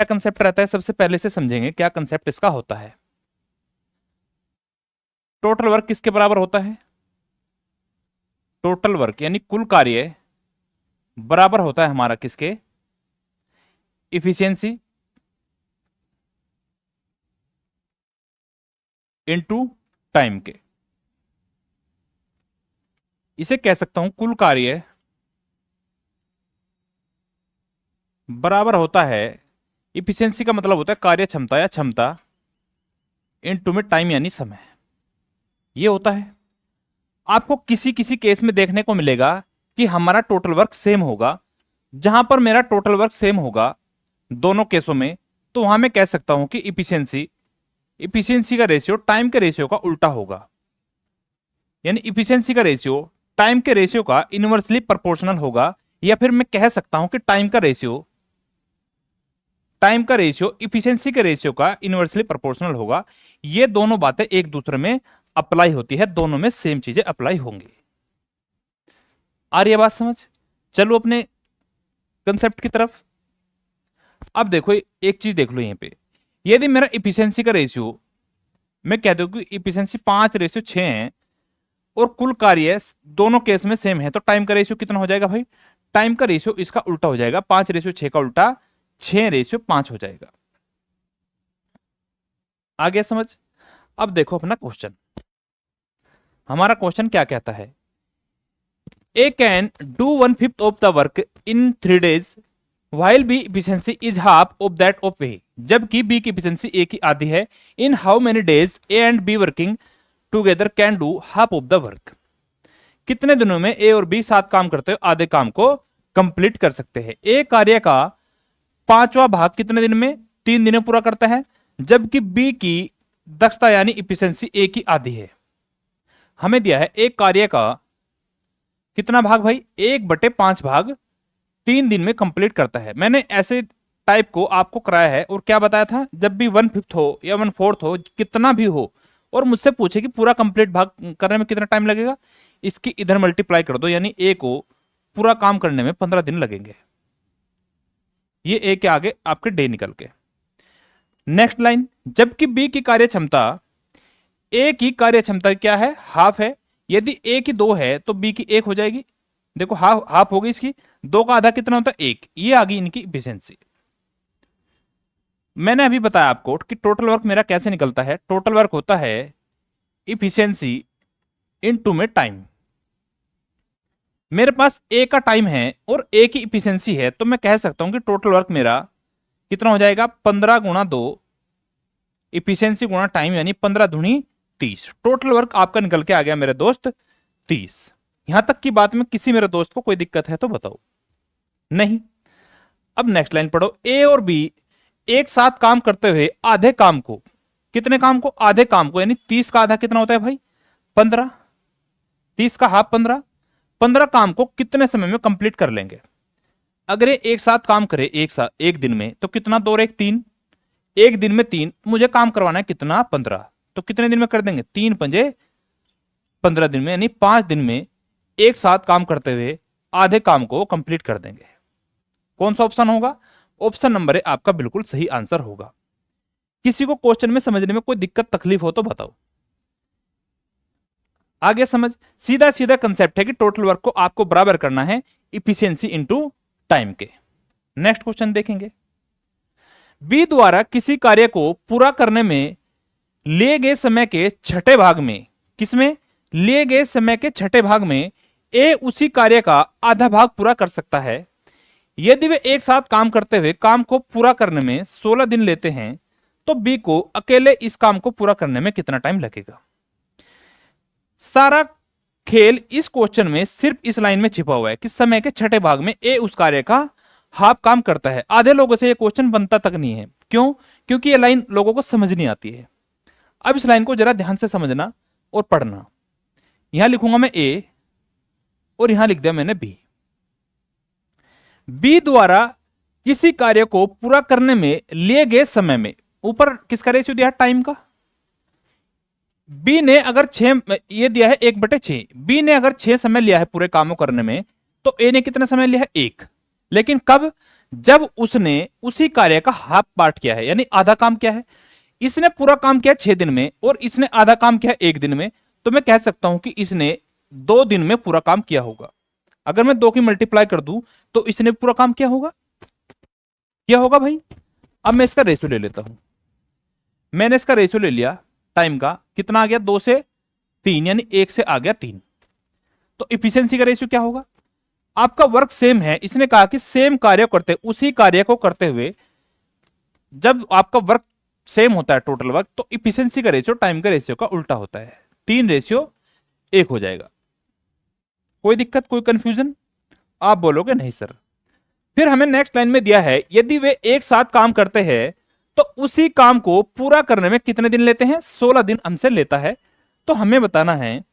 क्या कंसेप्ट रहता है, सबसे पहले से समझेंगे क्या कंसेप्ट इसका होता है। टोटल वर्क किसके बराबर होता है? टोटल वर्क यानी कुल कार्य बराबर होता है हमारा किसके? इफिशियंसी इनटू टाइम के। इसे कह सकता हूं कुल कार्य बराबर होता है, इफिशियंसी का मतलब होता है कार्य क्षमता या क्षमता, इनटू में टाइम यानी समय। ये होता है। आपको किसी किसी केस में देखने को मिलेगा कि हमारा टोटल वर्क सेम होगा। जहां पर मेरा टोटल वर्क सेम होगा दोनों केसों में, तो वहां मैं कह सकता हूं कि इफिशियंसी का रेशियो टाइम के रेशियो का उल्टा होगा। यानी इफिशियंसी का रेशियो टाइम के रेशियो का इनवर्सली प्रोपोर्शनल होगा, या फिर मैं कह सकता हूं कि टाइम का रेशियो इफिशियंसी के रेशियो का इनवर्सली प्रोपोर्शनल होगा। ये दोनों बातें एक दूसरे में अप्लाई होती है, दोनों में सेम चीजें अप्लाई होंगी। आ रही है बात समझ? चलो अपने कंसेप्ट की तरफ। अब देखो एक चीज देख लो यहां पे, यदि मेरा इफिशियंसी का रेशियो मैं कह दूं कि इफिशियंसी 5:6 है और कुल कार्य दोनों केस में सेम है, तो टाइम का रेशियो कितना हो जाएगा भाई? टाइम का रेशियो इसका उल्टा हो जाएगा, 5:6 का उल्टा 6:5 हो जाएगा। आगे समझ? अब देखो अपना क्वेश्चन, हमारा क्वेश्चन क्या कहता है? A can do 1/5 of the work in 3 days while B efficiency is half of that of A, जबकि B की efficiency A की आधी है। In how many days A and B working together can do half of the work? कितने दिनों में A और B साथ काम करते हुए आधे काम को कंप्लीट कर सकते हैं? A कार्य का 5वां भाग कितने दिन में? 3 दिन में पूरा करता है, जबकि B की दक्षता यानी इफिशियंसी A की आधी है। हमें दिया है एक कार्य का कितना भाग भाई? 1/5 भाग 3 दिन में कंप्लीट करता है। मैंने ऐसे टाइप को आपको कराया है और क्या बताया था, जब भी 1/5 हो या 1/4 हो, कितना भी हो, और मुझसे पूछे कि पूरा कंप्लीट भाग करने में कितना टाइम लगेगा, इसकी इधर मल्टीप्लाई कर दो, यानी ए को पूरा काम करने में 15 दिन लगेंगे। ये ए के आगे आपके डे निकल के। नेक्स्ट लाइन, जबकि बी की कार्य क्षमता ए की कार्य क्षमता क्या है? हाफ है। यदि ए की 2 है तो बी की 1 हो जाएगी। देखो हाफ हाफ होगी इसकी, 2 का आधा कितना होता है? 1। ये आ गई इनकी इफिशियंसी। मैंने अभी बताया आपको कि टोटल वर्क मेरा कैसे निकलता है। टोटल वर्क होता है इफिशियंसी इनटू में टाइम। मेरे पास ए का टाइम है और ए की इफिशियंसी है, तो मैं कह सकता हूं कि टोटल वर्क मेरा कितना हो जाएगा? 15 गुणा 2 इफिशियंसी गुणा टाइम, यानी 15 दूनी 30। टोटल वर्क आपका निकल के आ गया मेरे दोस्त 30। यहां तक की बात में किसी मेरे दोस्त को कोई दिक्कत है तो बताओ? नहीं। अब नेक्स्ट लाइन पढ़ो, ए और बी एक साथ काम करते हुए आधे काम को, कितने काम को? आधे काम को, यानी 30 का आधा कितना होता है भाई? 15। 30 का हाफ 15। 15 काम को कितने समय में कंप्लीट कर लेंगे? अगर ये एक साथ काम करे एक दिन में, तो कितना? 2 और 1 3। एक दिन में 3, मुझे काम करवाना है कितना? 15। तो कितने दिन में कर देंगे? 3 पंजे 15 दिन में, यानी 5 दिन में एक साथ काम करते हुए आधे काम को कंप्लीट कर देंगे। कौन सा ऑप्शन होगा? ऑप्शन नंबर ए आपका बिल्कुल सही आंसर होगा। किसी को क्वेश्चन में समझने में कोई दिक्कत तकलीफ हो तो बताओ? आगे समझ, सीधा सीधा कंसेप्ट है कि टोटल वर्क को आपको बराबर करना है इफिशियंसी इनटू टाइम के। नेक्स्ट क्वेश्चन देखेंगे, बी द्वारा किसी कार्य को पूरा करने में लिए गए समय के छठे भाग में, किसमें? लिए गए समय के छठे भाग में ए उसी कार्य का आधा भाग पूरा कर सकता है। यदि वे एक साथ काम करते हुए काम को पूरा करने में 16 दिन लेते हैं, तो बी को अकेले इस काम को पूरा करने में कितना टाइम लगेगा? सारा खेल इस क्वेश्चन में सिर्फ इस लाइन में छिपा हुआ है कि समय के छठे भाग में ए उस कार्य का हाफ काम करता है। आधे लोगों से ये क्वेश्चन बनता तक नहीं है। क्यों? क्योंकि ये लाइन लोगों को समझ नहीं आती है। अब इस लाइन को जरा ध्यान से समझना और पढ़ना। यहां लिखूंगा मैं ए और यहां लिख दिया मैंने बी। बी द्वारा किसी कार्य को पूरा करने में लिए गए समय में, ऊपर किसका रेशियो दिया है? टाइम का। बी ने अगर 6 ये दिया है 1/6, बी ने अगर 6 समय लिया है पूरे कामों करने में, तो ए ने कितना समय लिया है? 1। लेकिन कब? जब उसने उसी कार्य का हाफ पार्ट किया है, यानी आधा काम किया है। इसने पूरा काम किया 6 दिन में और इसने आधा काम किया 1 दिन में, तो मैं कह सकता हूं कि इसने 2 दिन में पूरा काम किया होगा। अगर मैं 2 की मल्टीप्लाई कर दूं तो इसने पूरा काम किया होगा भाई। अब मैं इसका रेशियो ले लेता हूं। मैंने इसका रेशियो ले लिया टाइम का, कितना आ गया 2 से 3, यानी 1 से आ गया 3। तो इफिशियंसी का रेशियो क्या होगा? आपका वर्क सेम है, इसने कहा कि सेम कार्य करते, उसी कार्य को करते हुए जब आपका वर्क सेम होता है टोटल वर्क, तो इफिशियंसी का रेशियो टाइम का रेशियो का उल्टा होता है, 3:1 हो जाएगा। कोई दिक्कत, कोई कंफ्यूजन? आप बोलोगे नहीं सर। फिर हमें नेक्स्ट लाइन में दिया है यदि वे एक साथ काम करते हैं तो उसी काम को पूरा करने में कितने दिन लेते हैं? 16 दिन हमसे लेता है। तो हमें बताना है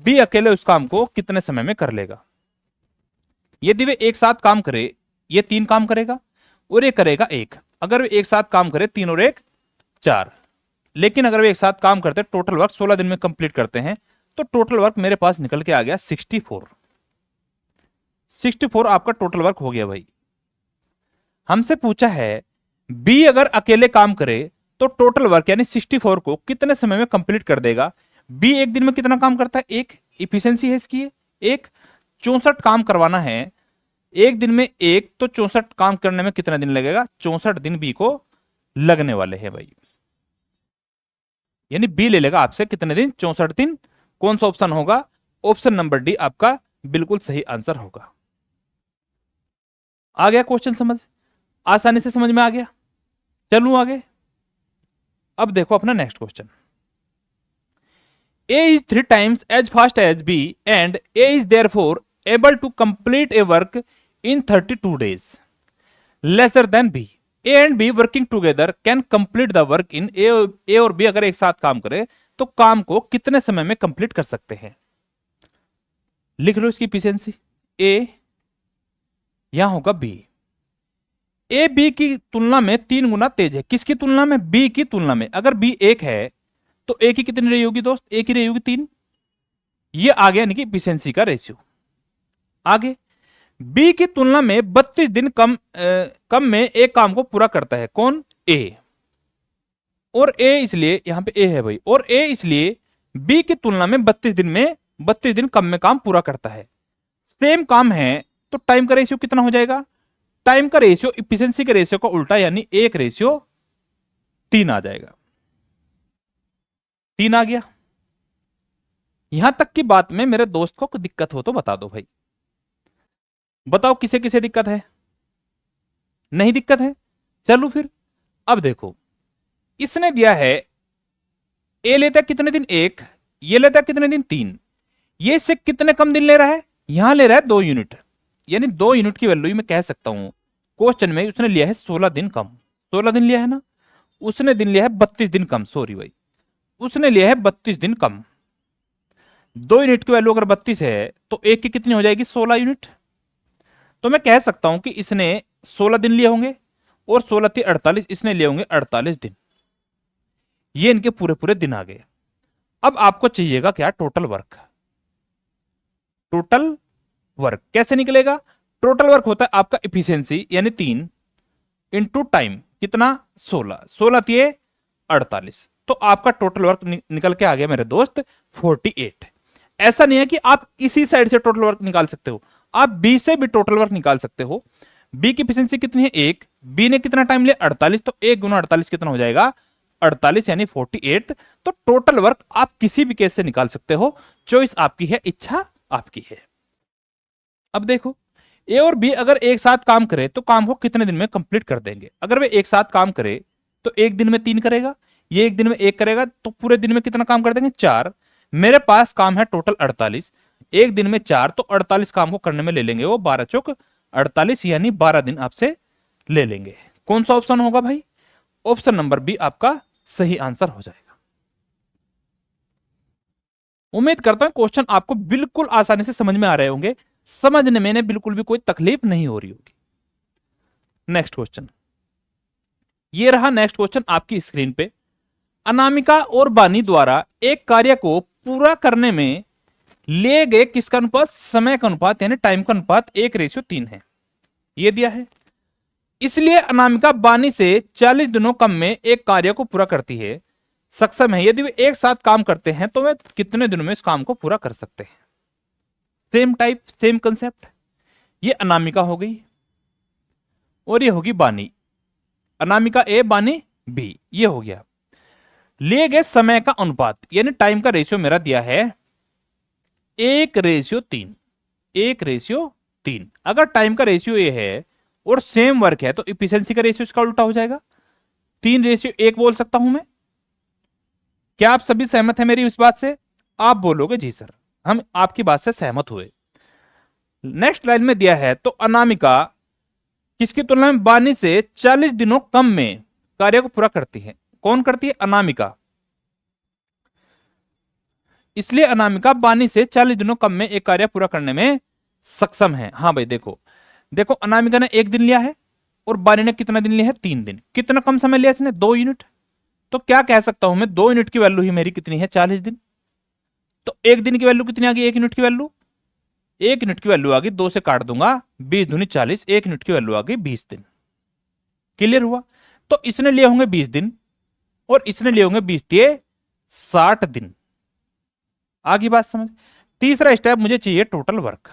बी अकेले उस काम को कितने समय में कर लेगा। यदि वे एक साथ काम करे, ये 3 काम करेगा और ये करेगा 1। अगर वे एक साथ काम करे 3 और 1 4, लेकिन अगर वे एक साथ काम करते टोटल वर्क 16 दिन में कंप्लीट करते हैं, तो टोटल वर्क मेरे पास निकल के आ गया 64 आपका टोटल वर्क हो गया भाई। हमसे पूछा है बी अगर अकेले काम करे तो टोटल वर्क यानी 64 को कितने समय में कंप्लीट कर देगा। बी एक दिन में कितना काम करता है? 1। इफिशियंसी है इसकी 1। 64 काम करवाना है एक दिन में 1, तो 64 काम करने में कितना दिन लगेगा? 64 दिन बी को लगने वाले हैं भाई। यानी बी ले लेगा आपसे कितने दिन? 64 दिन। कौन सा ऑप्शन होगा? ऑप्शन नंबर डी आपका बिल्कुल सही आंसर होगा। आ गया क्वेश्चन समझ? आसानी से समझ में आ गया। चलूं आगे। अब देखो अपना next question. A is 3 times as fast as B and A is therefore able to complete a work in 32 days lesser than B. A and B working together can complete the work in A और B अगर एक साथ काम करे तो काम को कितने समय में कंप्लीट कर सकते हैं? लिख लो इसकी इफिशियंसी। A यहां होगा B। ए बी की तुलना में 3 गुना तेज है। किसकी तुलना में? बी की तुलना में। अगर बी 1 है तो ए की कितनी रही होगी दोस्त? ए की रही होगी 3। ये आ गया यानी कि इफिशियंसी का रेशियो। आगे बी की तुलना में 32 दिन कम में एक काम को पूरा करता है। कौन? ए। और ए इसलिए यहां पे ए है भाई, और ए इसलिए बी की तुलना में 32 दिन कम में काम पूरा करता है। सेम काम है तो टाइम का रेशियो कितना हो जाएगा? टाइम का रेशियो इफिशियंसी के रेशियो का उल्टा, यानी 1:3 आ जाएगा। 3 आ गया। यहां तक की बात में मेरे दोस्त को कोई दिक्कत हो तो बता दो भाई। बताओ किसे किसे दिक्कत है? नहीं दिक्कत है? चलो फिर अब देखो, इसने दिया है ए लेता है कितने दिन? 1। ये लेता है कितने दिन? 3। ये इससे कितने कम दिन ले रहा है? यहां ले रहा है 2 यूनिट, यानी 2 यूनिट की वैल्यू मैं कह सकता हूं क्वेश्चन में उसने लिया है 16 दिन कम। 16 दिन लिया है ना, उसने दिन लिया है 32 दिन कम। सॉरी भाई, उसने लिया है 32 दिन कम। 2 यूनिट की वैल्यू अगर 32 है तो एक की कितनी हो जाएगी? 16 यूनिट। तो मैं कह सकता हूं कि इसने 16 दिन लिए होंगे और 16 × 48, इसने लिए होंगे 48 दिन। ये इनके पूरे पूरे दिन आ गए। अब आपको चाहिएगा क्या? Total work. टोटल वर्क कैसे निकलेगा? टोटल वर्क होता है आपका इफिशियंसी यानी 3 इंटू टाइम, कितना? 16 दिए 48। तो आपका टोटल वर्क निकल के आ गया मेरे दोस्त 48। ऐसा नहीं है कि आप इसी साइड से टोटल वर्क निकाल सकते हो, आप बी से भी टोटल वर्क निकाल सकते हो। बी की एफिशिएंसी कितनी है? 1। बी ने कितना टाइम लिया? 48। तो 1 × 48 कितना हो जाएगा? 48 यानी 48। तो टोटल वर्क आप किसी भी केस से निकाल सकते हो, चॉइस आपकी है, इच्छा आपकी है। अब देखो, ए और बी अगर एक साथ काम करे तो काम को कितने दिन में कंप्लीट कर देंगे? अगर वे एक साथ काम करे तो एक दिन में 3 करेगा, ये एक दिन में 1 करेगा, तो पूरे दिन में कितना काम कर देंगे? 4। मेरे पास काम है टोटल 48, एक दिन में 4, तो 48 काम को करने में ले लेंगे वो 12 चौक 48, यानी 12 दिन आपसे ले लेंगे। कौन सा ऑप्शन होगा भाई? ऑप्शन नंबर बी आपका सही आंसर हो जाएगा। उम्मीद करता हूं क्वेश्चन आपको बिल्कुल आसानी से समझ में आ रहे होंगे, समझने में बिल्कुल भी कोई तकलीफ नहीं हो रही होगी। नेक्स्ट क्वेश्चन, ये रहा नेक्स्ट क्वेश्चन आपकी स्क्रीन पे। अनामिका और बानी द्वारा एक कार्य को पूरा करने में लिए गए किसका अनुपात? समय का अनुपात यानी टाइम का अनुपात 1:3 है। ये दिया है। इसलिए अनामिका बानी से 40 दिनों कम में एक कार्य को पूरा करती है, सक्षम है। यदि वे एक साथ काम करते हैं तो वे कितने दिनों में इस काम को पूरा कर सकते हैं। Same type, same concept. ये अनामिका हो गई और ये होगी बानी। अनामिका ए, बानी बी, ये हो गया। लिए गए समय का अनुपात यानी टाइम का रेशियो मेरा दिया है 1:3। 1:3। अगर टाइम का रेशियो ये है और सेम वर्क है तो इफिशिएंसी का रेशियो इसका उल्टा हो जाएगा। 3:1 बोल सकता हूं मैं। क्या आप सभी सहमत हैं मेरी इस बात से? आप बोलोगे जी सर, हम आपकी बात से सहमत हुए। नेक्स्ट लाइन में दिया है तो अनामिका किसकी तुलना में बानी से 40 दिनों कम में कार्य को पूरा करती है। कौन करती है? अनामिका। इसलिए अनामिका बानी से 40 दिनों कम में एक कार्य पूरा करने में सक्षम है। हाँ भाई देखो, देखो अनामिका ने 1 दिन लिया है और बानी ने कितना दिन लिया है? 3 दिन। कितना कम समय लिया इसने? 2 यूनिट। तो क्या कह सकता हूं मैं, 2 यूनिट की वैल्यू ही मेरी कितनी है? 40 दिन। तो 1 दिन की वैल्यू कितनी आ गई? 1 यूनिट की वैल्यू, 1 यूनिट की वैल्यू आ गई, 2 से काट दूंगा, 20 दूनी 40, 1 यूनिट की वैल्यू आ गई 20 दिन। क्लियर हुआ? तो इसने लिए होंगे 20 दिन और इसने लिए होंगे 20 दिए 60 दिन। आगे बात समझ। तीसरा स्टेप मुझे चाहिए टोटल वर्क,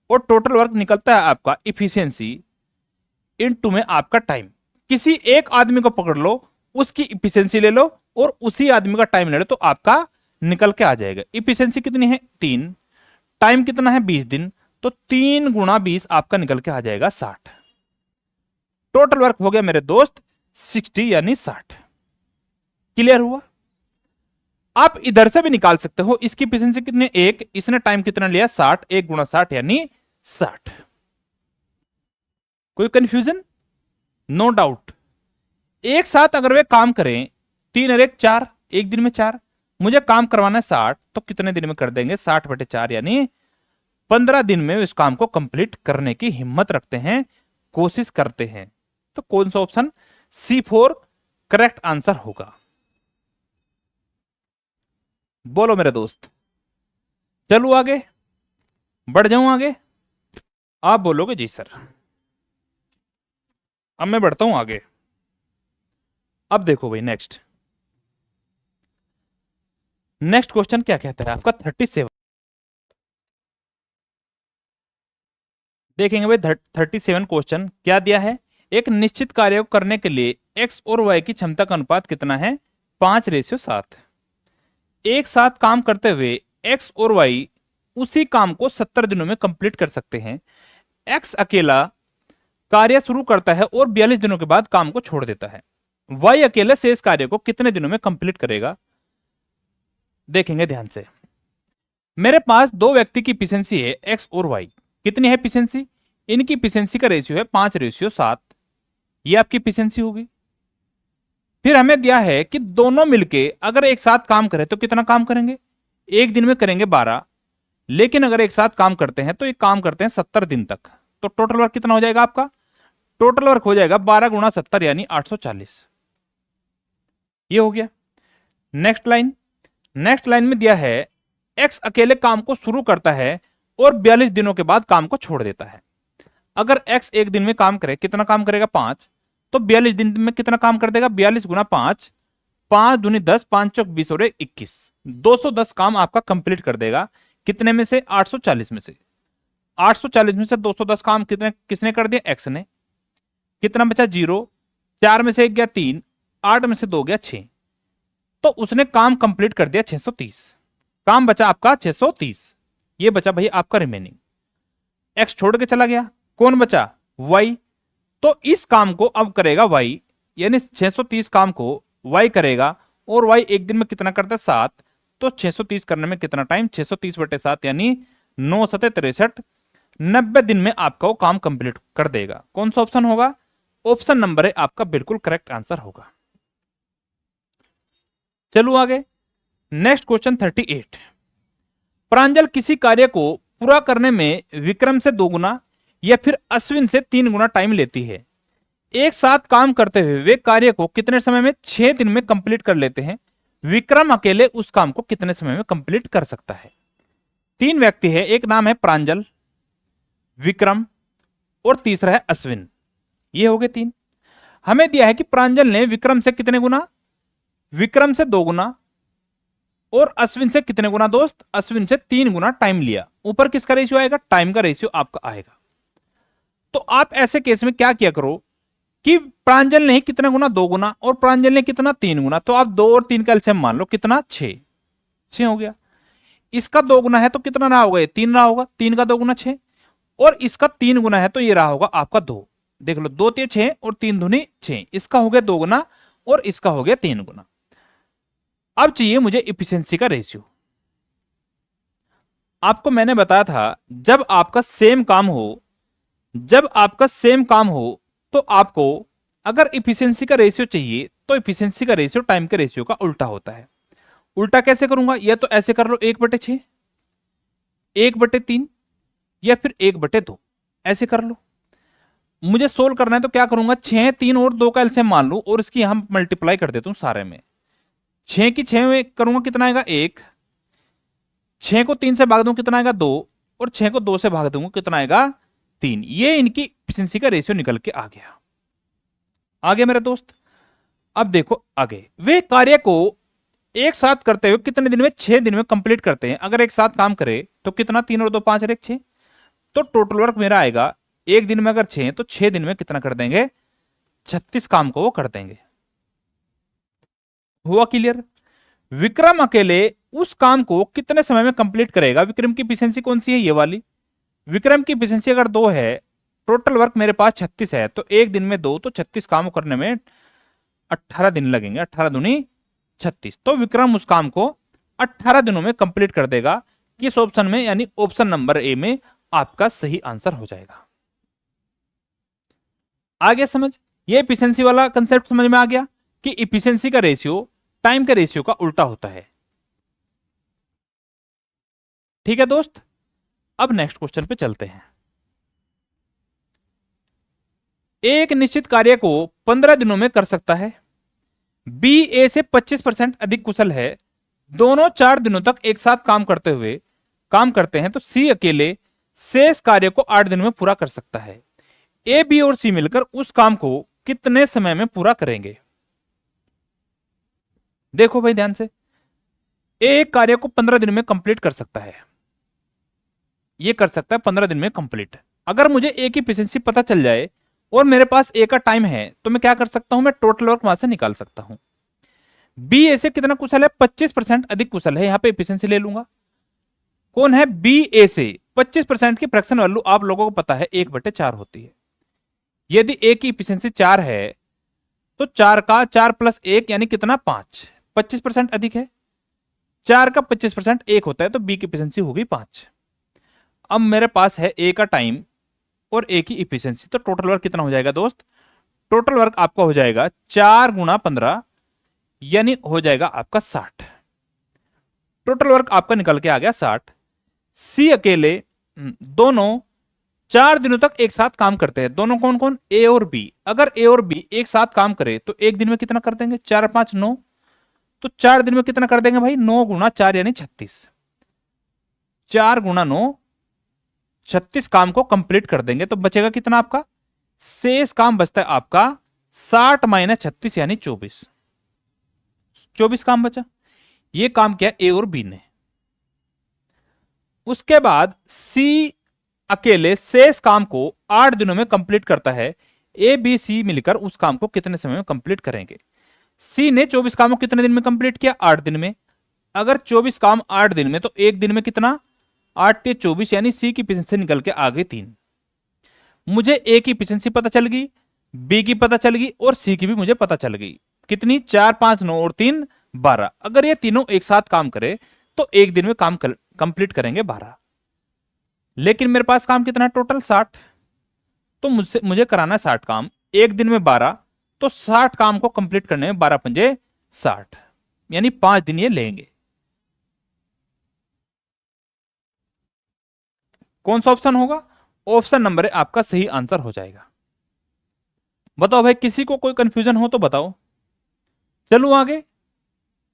और टोटल वर्क निकलता है आपका इफिशियंसी इनटू में आपका टाइम। किसी एक आदमी को पकड़ लो, उसकी इफिशियंसी ले लो और उसी आदमी का टाइम ले लो तो आपका निकल के आ जाएगा। इफिशियंसी कितनी है? 3। टाइम कितना है? 20 दिन। तो 3 गुणा 20 आपका निकल के आ जाएगा 60। टोटल वर्क हो गया मेरे दोस्त 60 यानी 60। क्लियर हुआ? आप इधर से भी निकाल सकते हो। इसकी इफिशियंसी कितनी? 1। इसने टाइम कितना लिया? 60। 1 गुणा 60 यानी 60। कोई कंफ्यूजन? No doubt. एक साथ अगर वे काम करें, 3 और 1 4, एक दिन में 4, मुझे काम करवाना है 60, तो कितने दिन में कर देंगे? 60/4 यानी 15 दिन में इस काम को कंप्लीट करने की हिम्मत रखते हैं, कोशिश करते हैं। तो कौन सा ऑप्शन? C4 करेक्ट आंसर होगा। बोलो मेरे दोस्त, चलू आगे, बढ़ जाऊं आगे? आप बोलोगे जी सर। अब मैं बढ़ता हूं आगे। अब देखो भाई नेक्स्ट क्वेश्चन क्या कहता है आपका 37। देखेंगे भाई 37 क्वेश्चन क्या दिया है। एक निश्चित कार्य को करने के लिए x और y की क्षमता का अनुपात कितना है? 5:7। एक साथ काम करते हुए x और y उसी काम को 70 दिनों में कंप्लीट कर सकते हैं। x अकेला कार्य शुरू करता है और 42 दिनों के बाद काम को छोड़ देता है। y अकेले से इस कार्य को कितने दिनों में कंप्लीट करेगा? देखेंगे ध्यान से। मेरे पास 2 व्यक्ति की एफिशिएंसी है x और y। कितनी है एफिशिएंसी? इनकी एफिशिएंसी का रेशियो है 5:7। ये आपकी एफिशिएंसी होगी। फिर हमें दिया है कि दोनों मिलके अगर एक साथ काम करें तो कितना काम करेंगे? एक दिन में करेंगे 12, लेकिन अगर एक साथ काम करते हैं तो ये काम करते हैं 70 दिन तक। तो टोटल वर्क कितना हो जाएगा आपका? टोटल वर्क हो जाएगा 12 गुणा 70 यानी 840। ये हो गया। नेक्स्ट लाइन में दिया है x अकेले काम को शुरू करता है और 42 दिनों के बाद काम को छोड़ देता है। अगर x एक दिन में काम करे, कितना काम करेगा? 5। तो 42 दिन में कितना काम कर देगा? 42 गुना 5, 5 दूनी 10, 5 चौक 20 और 21, 210 काम आपका कंप्लीट कर देगा। कितने में से? 840 में से। 840 में से 210 काम किसने कर दिया? x ने। कितना बचा? 0। 4 में से 1 गया 3, 8 में से 2 गया 6, तो उसने काम कंप्लीट कर दिया 630। काम बचा आपका 630। ये बचा भाई आपका रिमेनिंग। x छोड़ के चला गया, कौन बचा? y। तो इस काम को अब करेगा y, यानी 630 काम को y करेगा, और y एक दिन में कितना करता है? 7। तो 630 करने में कितना टाइम? 630/7 यानी 9 7 63, 90 दिन में आपका वो काम कंप्लीट कर देगा। कौन सा ऑप्शन होगा? ऑप्शन नंबर है आपका बिल्कुल करेक्ट आंसर होगा। चलो आगे। Next question 38। प्रांजल किसी कार्य को पूरा करने में विक्रम से 2 गुना या फिर अश्विन से 3 गुना टाइम लेती है। एक साथ काम करते हुए वे कार्य को कितने समय में? 6 दिन में कंप्लीट कर लेते हैं। विक्रम अकेले उस काम को कितने समय में कंप्लीट कर सकता है? 3 व्यक्ति है, एक नाम है प्रांजल, विक्रम और तीसरा है अश्विन। ये हो गए 3। हमें दिया है कि प्रांजल ने विक्रम से कितने गुना, विक्रम से 2 गुना, और अश्विन से कितने गुना दोस्त, अश्विन से 3 गुना टाइम लिया। ऊपर किसका रेशियो आएगा, टाइम का रेशियो आपका आएगा। तो आप ऐसे केस में क्या किया करो कि प्रांजल ने कितना गुना, 2 गुना, और प्रांजल ने कितना, 3 गुना, तो आप 2 और 3 का एलसीएम मान लो कितना, 6 हो गया। इसका 2 गुना है तो कितना रहा होगा, ये 3 रहा होगा, 3 का 2 गुना 6, और इसका 3 गुना है तो ये रहा होगा आपका 2। देख लो, 2 ते 6 और 3 दूनी 6, इसका हो गया 2 गुना और इसका हो गया 3 गुना। अब चाहिए मुझे इफिशियंसी का रेशियो। आपको मैंने बताया था जब आपका सेम काम हो, जब आपका सेम काम हो तो आपको अगर इफिशियंसी का रेशियो चाहिए तो इफिशियंसी का रेशियो टाइम के रेशियो का उल्टा होता है। उल्टा कैसे करूंगा, या तो ऐसे कर लो 1/6, 1/3, या फिर 1/2, ऐसे कर लो। मुझे सोल्व करना है तो क्या करूंगा, 6, 3 और 2 का एलसीएम मान लू और इसकी हम मल्टीप्लाई कर देता हूं सारे में। 6 की 6 में करूंगा कितना आएगा, 1, 6 को 3 से भाग दूं कितना आएगा, 2, और 6 को 2 से भाग दूंगा कितना आएगा, 3। ये इनकी एफिशिएंसी का रेशियो निकल के आ गया। आगे मेरे दोस्त, अब देखो आगे, वे कार्य को एक साथ करते हुए कितने दिन में, 6 दिन में कंप्लीट करते हैं। अगर एक साथ काम करे तो कितना, 3 और 2 5 और 1 6, तो टोटल वर्क मेरा आएगा एक दिन में अगर 6 तो 6 दिन में कितना कर देंगे, 36 काम को वो कर देंगे। हुआ क्लियर। विक्रम अकेले उस काम को कितने समय में कंप्लीट करेगा। विक्रम की एफिशिएंसी कौन सी है, ये वाली। विक्रम की एफिशिएंसी अगर 2 है, टोटल वर्क मेरे पास 36 है, तो एक दिन में 2 तो 36 काम करने में 18 दिन लगेंगे, 18 दूनी 36। तो विक्रम उस काम को 18 दिनों में कंप्लीट कर देगा। किस ऑप्शन में, यानी ऑप्शन नंबर ए में आपका सही आंसर हो जाएगा। आगे समझ, ये इफिशियंसी वाला कंसेप्ट समझ में आ गया कि इफिशियंसी का रेशियो टाइम के रेशियो का उल्टा होता है। ठीक है दोस्त, अब नेक्स्ट क्वेश्चन पे चलते हैं। एक निश्चित कार्य को 15 दिनों में कर सकता है। बी ए से 25% अधिक कुशल है। दोनों 4 दिनों तक एक साथ काम करते हैं तो सी अकेले शेष कार्य को 8 दिन में पूरा कर सकता है। ए, बी और सी मिलकर उस काम को कितने समय में पूरा करेंगे। देखो भाई ध्यान से, ए एक कार्य को 15 दिन में कंप्लीट कर सकता है, ये कर सकता है 15 दिन में कंप्लीट। अगर मुझे ए की एफिशिएंसी पता चल जाए और मेरे पास ए का टाइम है तो मैं क्या कर सकता हूं, मैं टोटल वर्क वहां से निकाल सकता हूं। बी ए से कितना कुशल है, 25% अधिक कुशल है, यहां पे एफिशिएंसी ले लूंगा। कौन है, बी ए से 25% की फ्रैक्शन वैल्यू आप लोगों को पता है 1/4 होती है। यदि ए की एफिशिएंसी 4 है तो 4 का 4 + 1 यानी कितना, 5, 25% अधिक है। 4 का 25% 1 होता है तो बी की एफिशिएंसी होगी 5। अब मेरे पास है ए का टाइम और ए की इफिशियंसी, तो टोटल वर्क कितना हो जाएगा दोस्त, टोटल वर्क आपका हो जाएगा 4 × 15 यानी हो जाएगा आपका 60। टोटल वर्क आपका निकल के आ गया 60। सी अकेले दोनों 4 दिनों तक एक साथ काम करते हैं। दोनों कौन कौन, ए और बी। अगर ए और बी एक साथ काम करे तो एक दिन में कितना कर देंगे, 4 × 5 = 9, तो 4 दिन में कितना कर देंगे भाई, 9 × 4 यानी 36। 4 × 9 36 काम को कंप्लीट कर देंगे तो बचेगा कितना आपका, शेष काम बचता है आपका 60 - 36 यानी 24। 24 काम बचा। ये काम किया ए और बी ने। उसके बाद सी अकेले शेष काम को 8 दिनों में कंप्लीट करता है। ए बी सी मिलकर उस काम को कितने समय में कंप्लीट करेंगे। सी ने 24 काम को कितने दिन में कंप्लीट किया, 8 दिन में। अगर 24 काम 8 दिन में तो एक दिन में कितना, 8 × 24 यानी सी की एफिशिएंसी निकल के आ गई 3। मुझे ए की एफिशिएंसी पता चल गई, बी की पता चल गई और सी की भी मुझे पता चल गई। कितनी, 4 5 9 और 3 12। अगर ये तीनों एक साथ काम करे तो एक दिन में काम कंप्लीट करेंगे 12। लेकिन मेरे पास काम कितना है, टोटल 60। तो मुझे कराना है 60 काम, एक दिन में 12, तो 60 काम को कंप्लीट करने में 12 × 5 = 60 यानी 5 दिन ये लेंगे। कौन सा ऑप्शन होगा, ऑप्शन नंबर ए आपका सही आंसर हो जाएगा। बताओ भाई, किसी को कोई कंफ्यूजन हो तो बताओ। चलो आगे,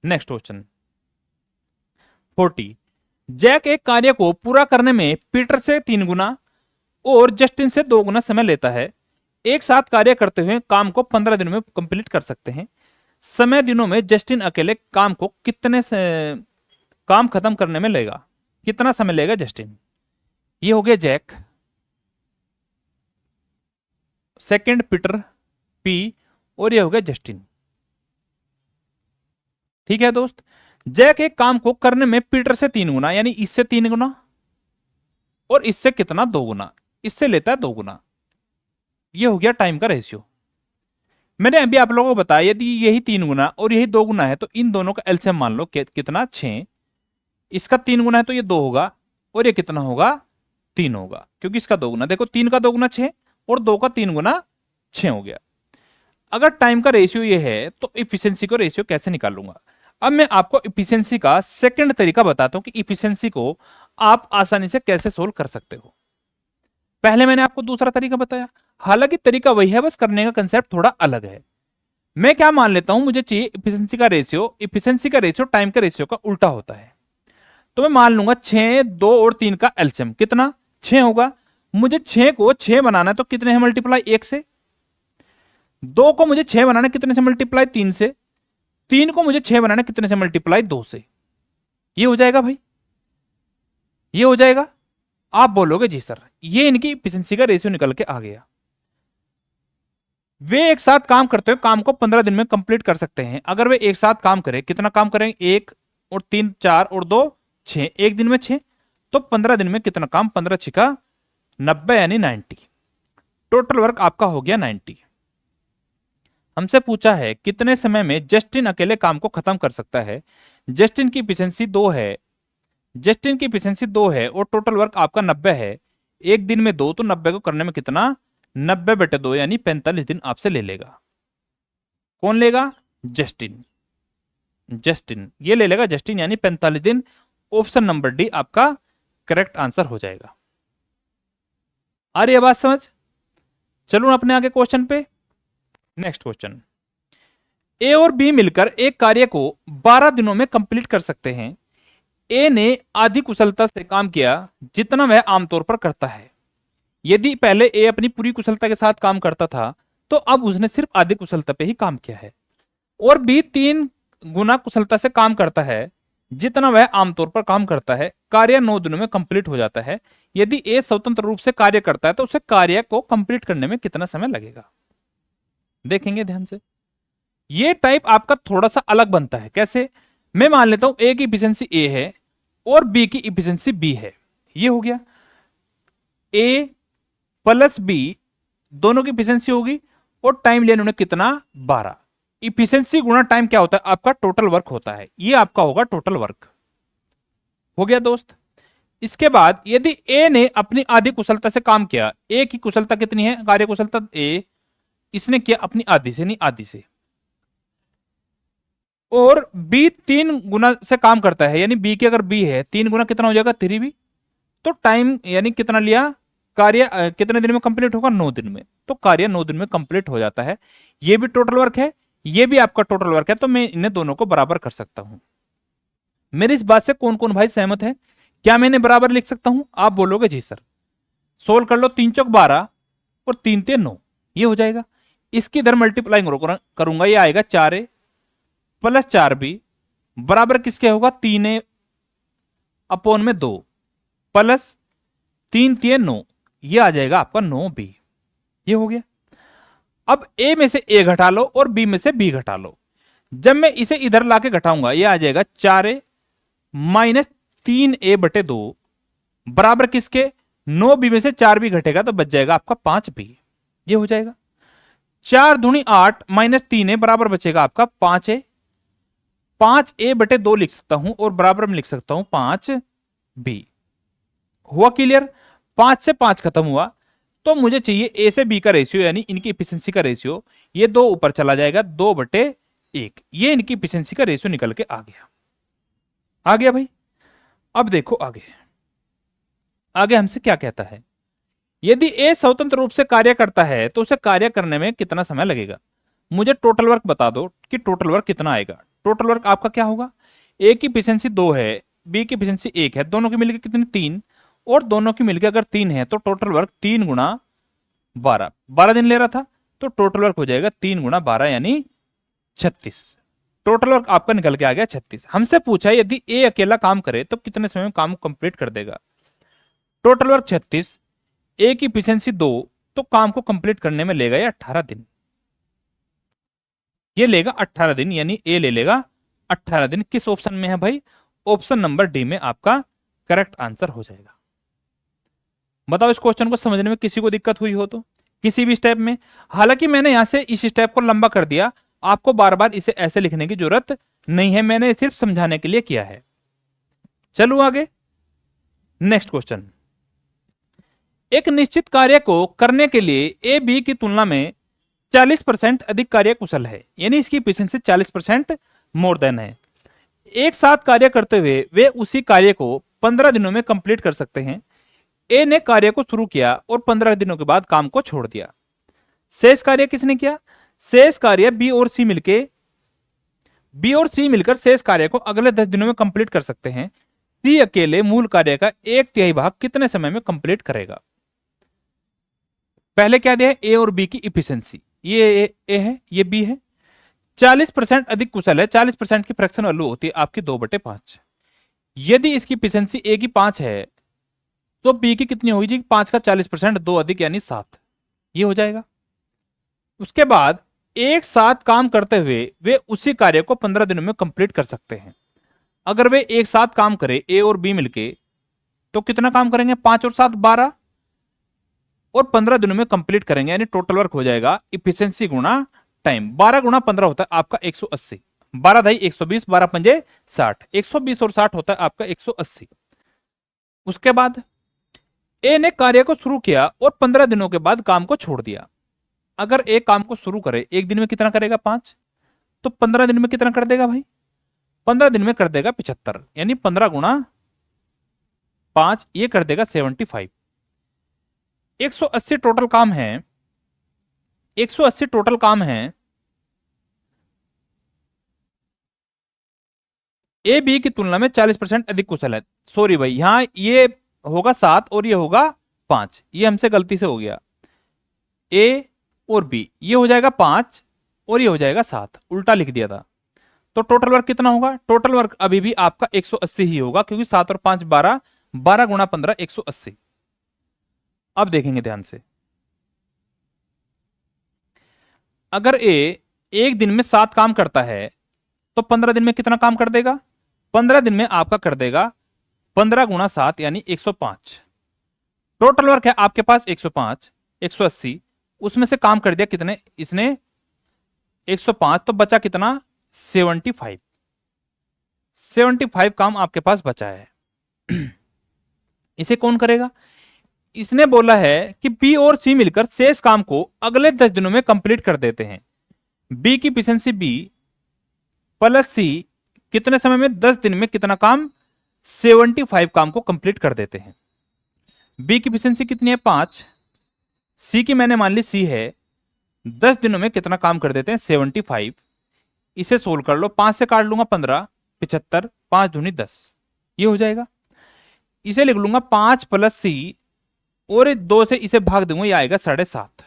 नेक्स्ट क्वेश्चन 40। जैक एक कार्य को पूरा करने में पीटर से 3 गुना और जस्टिन से 2 गुना समय लेता है। एक साथ कार्य करते हुए काम को 15 दिनों में कंप्लीट कर सकते हैं। समय दिनों में जस्टिन अकेले काम को कितने से काम खत्म करने में लेगा, कितना समय लेगा जस्टिन। ये हो गया जैक, सेकंड पीटर पी, और ये हो गया जस्टिन। ठीक है दोस्त, जैक एक काम को करने में पीटर से 3 गुना, यानी इससे 3 गुना, और इससे कितना 2 गुना, इससे लेता है 2 गुना। ये हो गया टाइम का रेशियो। मैंने अभी आप लोगों को बताया यदि यही 3 गुना और यही 2 गुना है तो इन दोनों का एलसीएम मान लो कितना 6। इसका 3 गुना है तो ये 2 होगा, और ये कितना होगा 3 होगा, क्योंकि इसका 2 गुना, देखो 3 का 2 गुना 6 और 2 का 3 गुना 6 हो गया। अगर टाइम का रेशियो ये है तो इफिशियंसी का रेशियो कैसे निकालूंगा। अब मैं आपको इफिशियंसी का सेकंड तरीका बताता हूं कि इफिशियंसी को आप आसानी से कैसे सोल्व कर सकते हो। पहले मैंने आपको दूसरा तरीका बताया, हालांकि तरीका वही है, बस करने का कंसेप्ट थोड़ा अलग है। मैं क्या मान लेता हूं, मुझे चाहिए इफिशियंसी का रेशियो टाइम के रेशियो का उल्टा होता है। तो मैं मान लूंगा 6, 2 और 3 का एलसीएम कितना 6 होगा। मुझे 6 को 6 बनाना है तो कितने है मल्टीप्लाई 1 से। 2 को मुझे 6 बनाना है कितने से मल्टीप्लाई 3 से। 3 को मुझे 6 बनाना है कितने से मल्टीप्लाई 2 से। ये हो जाएगा भाई, ये हो जाएगा। आप बोलोगे जी सर, ये इनकी इफिशियंसी का रेशियो निकल के आ गया। वे एक साथ काम करते हुए काम को 15 दिन में कंप्लीट कर सकते हैं। अगर वे एक साथ काम करें, कितना काम करेंगे, 1 और 3 4 और 2 6, एक दिन में 6, तो 15 दिन में कितना काम, 15 छिका 90 यानी 90। टोटल वर्क आपका हो गया 90। हमसे पूछा है कितने समय में जस्टिन अकेले काम को खत्म कर सकता है। जस्टिन की इफिशियंसी 2 है, जस्टिन की इफिशियंसी 2 है और टोटल वर्क आपका 90 है। एक दिन में 2, तो 90 को करने में कितना 90/2 यानी 45 दिन आपसे ले लेगा। कौन लेगा, जस्टिन। जस्टिन ये ले लेगा, जस्टिन यानी 45 दिन। ऑप्शन नंबर डी आपका करेक्ट आंसर हो जाएगा। आ रही है बात समझ। चलो अपने आगे क्वेश्चन पे। नेक्स्ट क्वेश्चन, ए और बी मिलकर एक कार्य को 12 दिनों में कंप्लीट कर सकते हैं। ए ने आधी कुशलता से काम किया जितना वह आमतौर पर करता है। यदि पहले ए अपनी पूरी कुशलता के साथ काम करता था तो अब उसने सिर्फ आधी कुशलता पे ही काम किया है। और बी 3 गुना कुशलता से काम करता है जितना वह आमतौर पर काम करता है। कार्य 9 दिनों में कंप्लीट हो जाता है। यदि ए स्वतंत्र रूप से कार्य करता है तो उसे कार्य को कंप्लीट करने में कितना समय लगेगा। देखेंगे ध्यान से। ये टाइप आपका थोड़ा सा अलग बनता है। कैसे, मैं मान लेता हूं ए की इफिशियंसी ए है और बी की इफिशियंसी बी है। ये हो गया ए प्लस बी, दोनों की इफिशियंसी होगी और टाइम लिया उन्होंने कितना 12। इफिशियंसी गुणा टाइम क्या होता है, आपका टोटल वर्क होता है। ये आपका होगा टोटल वर्क। हो गया दोस्त। इसके बाद यदि ए ने अपनी आधी कुशलता से काम किया, ए की कुशलता कितनी है, कार्य कुशलता ए, इसने किया अपनी आधी से, नहीं आधी से, और बी 3 गुना से काम करता है, यानी बी की अगर बी है 3 गुना कितना हो जाएगा 3b। तो टाइम यानी कितना लिया, कार्य कितने दिन में कंप्लीट होगा 9 दिन में। तो कार्य 9 दिन में कंप्लीट हो जाता है। ये भी टोटल वर्क है, ये भी आपका टोटल वर्क है। तो मैं इन्हें दोनों को बराबर कर सकता हूं। मेरी इस बात से कौन कौन भाई सहमत है, क्या मैं इन्हें बराबर लिख सकता हूं। आप बोलोगे जी सर। सोल्व कर लो, 3 चौक 12 और 3 3 9, ये हो जाएगा। इसकी इधर मल्टीप्लाइंग करूंगा, ये आएगा 4a प्लस 4b बराबर किसके होगा 3a अपॉन में 2 प्लस 3 3 9, ये आ जाएगा आपका 9b। ये हो गया। अब a में से a घटा लो और b में से b घटा लो। जब मैं इसे इधर लाके घटाऊंगा ये आ जाएगा 4a माइनस 3a/2 बराबर किसके 9b में से 4b घटेगा तो बच जाएगा आपका 5b। ये हो जाएगा 4 दूनी 8 माइनस 3a बराबर बचेगा आपका 5a। 5a/2 लिख सकता हूं और बराबर में लिख सकता हूं 5b। हुआ क्लियर। 5 से 5 खत्म हुआ तो मुझे चाहिए a से b का रेशियो, यानी इनकी इफिशियंसी का रेशियो। ये 2 ऊपर चला जाएगा 2/1। ये इनकी इफिशियंसी का रेशियो निकल के आ गया। आ गया भाई। अब देखो आगे, आगे हमसे क्या कहता है। यदि a स्वतंत्र रूप से कार्य करता है तो उसे कार्य करने में कितना समय लगेगा। मुझे टोटल वर्क बता दो कि टोटल वर्क कितना आएगा। टोटल वर्क आपका क्या होगा, a की इफिशियंसी 2 है, b की इफिशियंसी 1 है, दोनों की मिलकर कितनी 3, और दोनों की मिलकर अगर 3 है तो टोटल वर्क 3 गुणा 12 दिन ले रहा था, तो टोटल वर्क हो जाएगा 3 गुणा 12 यानी 36। टोटल वर्क आपका निकल के आ गया 36। हमसे पूछा है यदि ए अकेला काम करे तो कितने समय में काम कंप्लीट कर देगा। टोटल वर्क 36, ए की इफिशियंसी 2, तो काम को कंप्लीट करने में लेगा ये 18 दिन। ये लेगा 18 दिन, यानी ए ले लेगा 18 दिन। किस ऑप्शन में है भाई? ऑप्शन नंबर डी में आपका करेक्ट आंसर हो जाएगा। बताओ इस क्वेश्चन को समझने में किसी को दिक्कत हुई हो तो किसी भी स्टेप में। हालांकि मैंने यहां से इस स्टेप को लंबा कर दिया, आपको बार बार इसे ऐसे लिखने की जरूरत नहीं है, मैंने सिर्फ समझाने के लिए किया है। चलो आगे, नेक्स्ट क्वेश्चन। एक निश्चित कार्य को करने के लिए ए बी की तुलना में 40% अधिक कार्य कुशल है, यानी इसकी एफिशिएंसी 40% मोर देन है। एक साथ कार्य करते हुए वे उसी कार्य को 15 दिनों में कंप्लीट कर सकते हैं। ए ने कार्य को शुरू किया और 15 दिनों के बाद काम को छोड़ दिया। शेष कार्य किसने किया? शेष कार्य बी और सी मिलकर शेष कार्य को अगले 10 दिनों में कंप्लीट कर सकते हैं। सी अकेले मूल कार्य का 1/3 भाग कितने समय में कंप्लीट करेगा? पहले क्या दिया है? ए और बी की इफिशियंसी। ये ए है, ये बी है। 40% अधिक कुशल है। 40% की फ्रैक्शन वैल्यू होती है आपकी 2/5। यदि इसकी इफिशियंसी ए की 5 है तो बी की कितनी होगी? 5 का 40%, 2 अधिक यानी 7। ये हो जाएगा। उसके बाद एक साथ काम करते हुए वे उसी कार्य को 15 दिनों में कंप्लीट कर सकते हैं। अगर वे एक साथ काम करें ए और बी मिलके तो कितना काम करेंगे? 5 और 7 12, और 15 दिनों में कंप्लीट करेंगे, यानी टोटल वर्क हो जाएगा इफिशियंसी गुणा टाइम। 12 गुणा 15 होता है आपका 180। 12 ढाई 120, 12 पंजे 60, 120 और 60 होता है आपका 180। उसके बाद ए ने कार्य को शुरू किया और 15 दिनों के बाद काम को छोड़ दिया। अगर ए काम को शुरू करे एक दिन में कितना करेगा? 5, तो 15 दिन में कितना कर देगा भाई? 15 दिन में कर देगा 75, यानी 15 गुणा 5 ये कर देगा 75। 180 टोटल काम है। 180 टोटल काम है। ए बी की तुलना में 40% अधिक कुशल है। सॉरी भाई, यहां ये होगा 7 और ये होगा 5, ये हमसे गलती से हो गया। ए और बी ये हो जाएगा 5 और ये हो जाएगा 7, उल्टा लिख दिया था। तो टोटल वर्क कितना होगा? टोटल वर्क अभी भी आपका 180 ही होगा, क्योंकि 7 और 5 12, 12 गुणा 15 180। अब देखेंगे ध्यान से। अगर ए एक दिन में 7 काम करता है तो 15 दिन में कितना काम कर देगा? 15 दिन में आपका कर देगा 15 गुणा 7 यानी 105। टोटल वर्क है आपके पास 105, 180, उसमें से काम कर दिया कितने इसने? 105, तो बचा कितना? 75। 75 काम आपके पास बचा है। इसे कौन करेगा? इसने बोला है कि बी और सी मिलकर शेष काम को अगले 10 दिनों में कंप्लीट कर देते हैं। बी की एफिशिएंसी बी प्लस सी कितने समय में? 10 दिन में कितना काम? 75 काम को कंप्लीट कर देते हैं। बी की एफिशिएंसी कितनी है? 5। सी की मैंने मान ली सी है। 10 दिनों में कितना काम कर देते हैं? 75। इसे सोल्व कर लो, 5 से काट लूंगा 15, 75, 5 दूनी 10, ये हो जाएगा। इसे लिख लूंगा 5 प्लस सी और 2 से इसे भाग दूंगा, ये आएगा 7.5।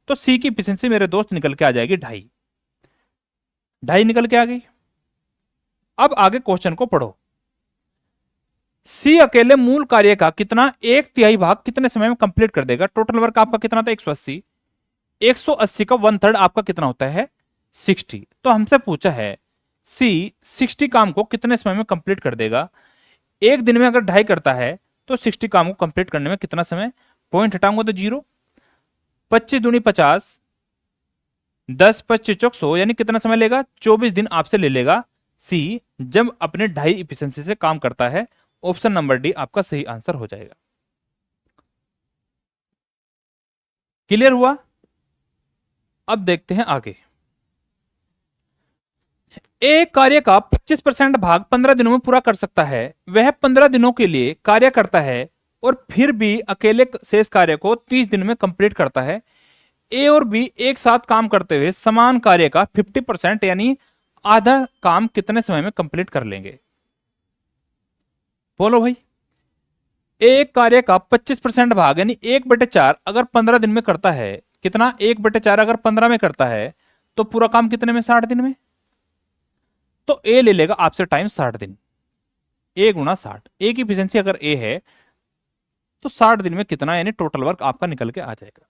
तो सी की एफिशिएंसी मेरे दोस्त निकल के आ जाएगी 2.5 निकल के आ गई। अब आगे क्वेश्चन को पढ़ो। सी अकेले मूल कार्य का कितना 1/3 भाग कितने समय में कंप्लीट कर देगा? टोटल वर्क आपका कितना था? 180। 180 का 1/3 आपका कितना होता है? 60। तो हमसे पूछा है सी 60 काम को कितने समय में कंप्लीट कर देगा? एक दिन में अगर 2.5 करता है तो 60 काम को कंप्लीट करने में कितना समय? पॉइंट हटाऊंगा तो 0। 25 दूनी 50, 10 25 चौक 100, यानी कितना समय लेगा? 24 दिन आपसे ले लेगा सी, जब अपने 2.5 इफिशिएंसी से काम करता है। ऑप्शन नंबर डी आपका सही आंसर हो जाएगा। क्लियर हुआ? अब देखते हैं आगे। एक कार्य का 25% भाग 15 दिनों में पूरा कर सकता है। वह 15 दिनों के लिए कार्य करता है और फिर भी अकेले शेष कार्य को 30 दिन में कंप्लीट करता है। ए और बी एक साथ काम करते हुए समान कार्य का 50% यानी आधा काम कितने समय में कंप्लीट कर लेंगे? बोलो भाई। एक कार्य का 25% भाग यानी 1/4 अगर 15 दिन में करता है, कितना 1/4 अगर 15 में करता है तो पूरा काम कितने में, 60 दिन में। तो ए ले लेगा आपसे टाइम 60 दिन, ए गुणा 60, ए की इफिशियंसी अगर ए है तो 60 दिन में कितना यानी टोटल वर्क आपका निकल के आ जाएगा।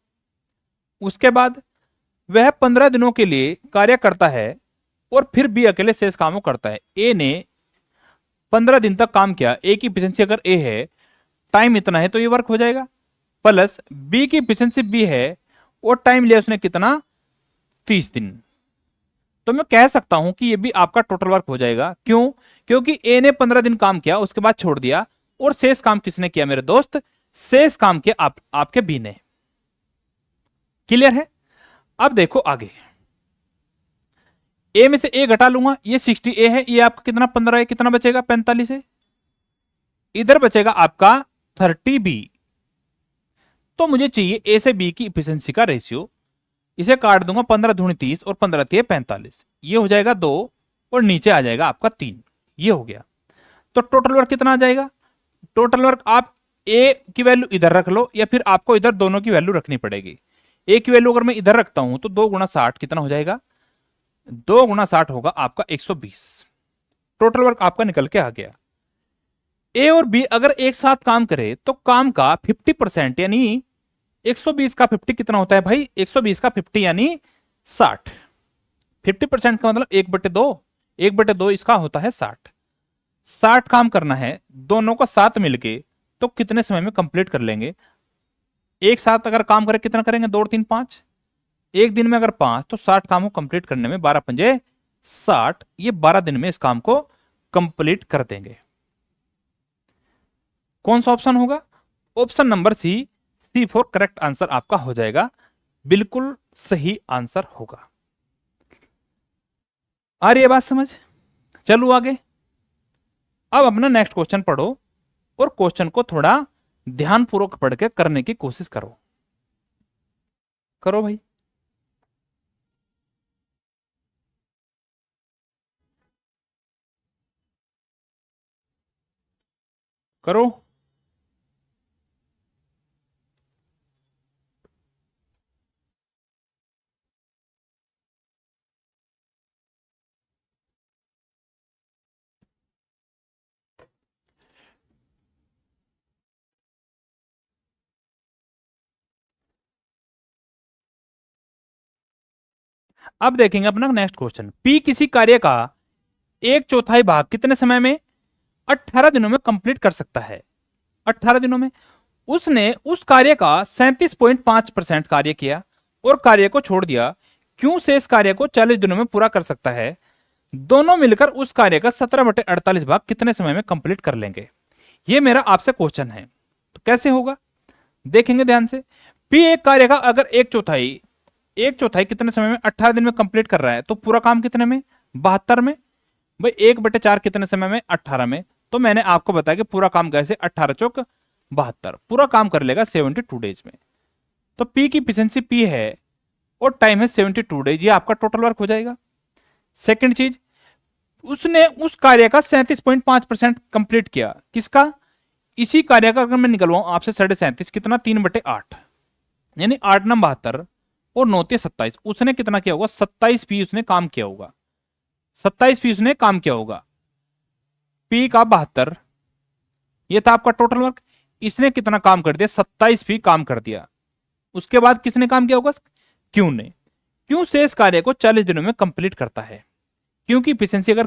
उसके बाद वह 15 दिनों के लिए कार्य करता है और फिर बी अकेले शेष कामों करता है। ए ने 15 दिन तक काम किया, ए की इफिशियंसी अगर ए है, टाइम इतना है तो ये वर्क हो जाएगा, प्लस बी की इफिशियंसी बी है और टाइम लिया उसने कितना, 30 दिन। तो मैं कह सकता हूं कि ये भी आपका टोटल वर्क हो जाएगा। क्यों? क्योंकि ए ने 15 दिन काम किया, उसके बाद छोड़ दिया, और शेष काम किसने किया मेरे दोस्त, शेष काम किया आपके बी ने। क्लियर है? अब देखो आगे, ए में से ए घटा लूंगा, ये 60 ए है, ये आपका कितना 15 है, कितना बचेगा 45 है, इधर बचेगा आपका 30 बी। तो मुझे चाहिए ए से बी की इफिशियंसी का रेशियो, इसे काट दूंगा, 15 दूनी 30 और 15 3 45, ये हो जाएगा 2 और नीचे आ जाएगा आपका 3, ये हो गया। तो टोटल वर्क कितना आ जाएगा, टोटल वर्क आप ए की वैल्यू इधर रख लो या फिर आपको इधर दोनों की वैल्यू रखनी पड़ेगी। ए की वैल्यू अगर मैं इधर रखता हूं तो 2 गुणा 60 कितना हो जाएगा, 2 गुणा 60 होगा आपका 120। टोटल वर्क आपका निकल के आ गया। ए और बी अगर एक साथ काम करे तो काम का 50% यानी 120 का 50 कितना होता है भाई, 120 का 50 यानी 60। 50% का मतलब 1/2, 1/2 इसका होता है 60। 60 काम करना है, दोनों को साथ मिलके तो कितने समय में कंप्लीट कर लेंगे। एक साथ अगर काम करें कितना करेंगे, 2 3 5, एक दिन में अगर 5 तो 60 काम को कंप्लीट करने में 12 पंजे 60, ये 12 दिन में इस काम को कंप्लीट कर देंगे। कौन सा ऑप्शन होगा, option number C for correct answer आपका हो जाएगा, बिल्कुल सही आंसर होगा। आ रही है बात समझ? चलो आगे, अब अपना नेक्स्ट क्वेश्चन पढ़ो और क्वेश्चन को थोड़ा ध्यानपूर्वक पढ़ के करने की कोशिश करो। करो भाई, करो। अब देखेंगे अपना नेक्स्ट क्वेश्चन। पी किसी कार्य का 1/4 भाग कितने समय में, 18 दिनों में कंप्लीट कर सकता है। 18 दिनों में उसने उस कार्य का 37.5% कार्य किया और कार्य को छोड़ दिया, क्यों शेष कार्य को 40 दिनों में पूरा कर सकता है। दोनों मिलकर उस कार्य का 17/48 भाग कितने समय में कंप्लीट कर लेंगे। यह मेरा आपसे क्वेश्चन है, तो कैसे होगा देखेंगे ध्यान से। पी एक कार्य का अगर 1/4 कितने समय में, 18 दिन में कंप्लीट कर रहा है, तो पूरा काम कितने में, 72 में। भाई 1/4 कितने समय में, 18 में। तो मैंने आपको बताया कि पूरा काम कैसे, 18 चौक 72, पूरा काम कर लेगा 72 डेज में। तो पी की इफिशियंसी पी है और टाइम है 72 डेज, ये आपका टोटल वर्क हो जाएगा। सेकंड चीज, उसने उस कार्य का 37.5% कंप्लीट किया, किसका, इसी कार्य का अगर मैं निकलवाऊं आपसे 37.5 कितना, 3/8 यानी 8 9 72 और 9 3 27, उसने कितना किया होगा, 27 पी उसने काम किया होगा, 27 पी उसने काम किया होगा। पी का 72, ये था आपका टोटल वर्क। इसने कितना काम कर दिया, 27 पी काम कर दिया। उसके बाद किसने काम किया होगा, क्यू ने। क्यू शेष कार्य को 40 दिनों में कंप्लीट करता है, क्योंकि इफिशियंसी अगर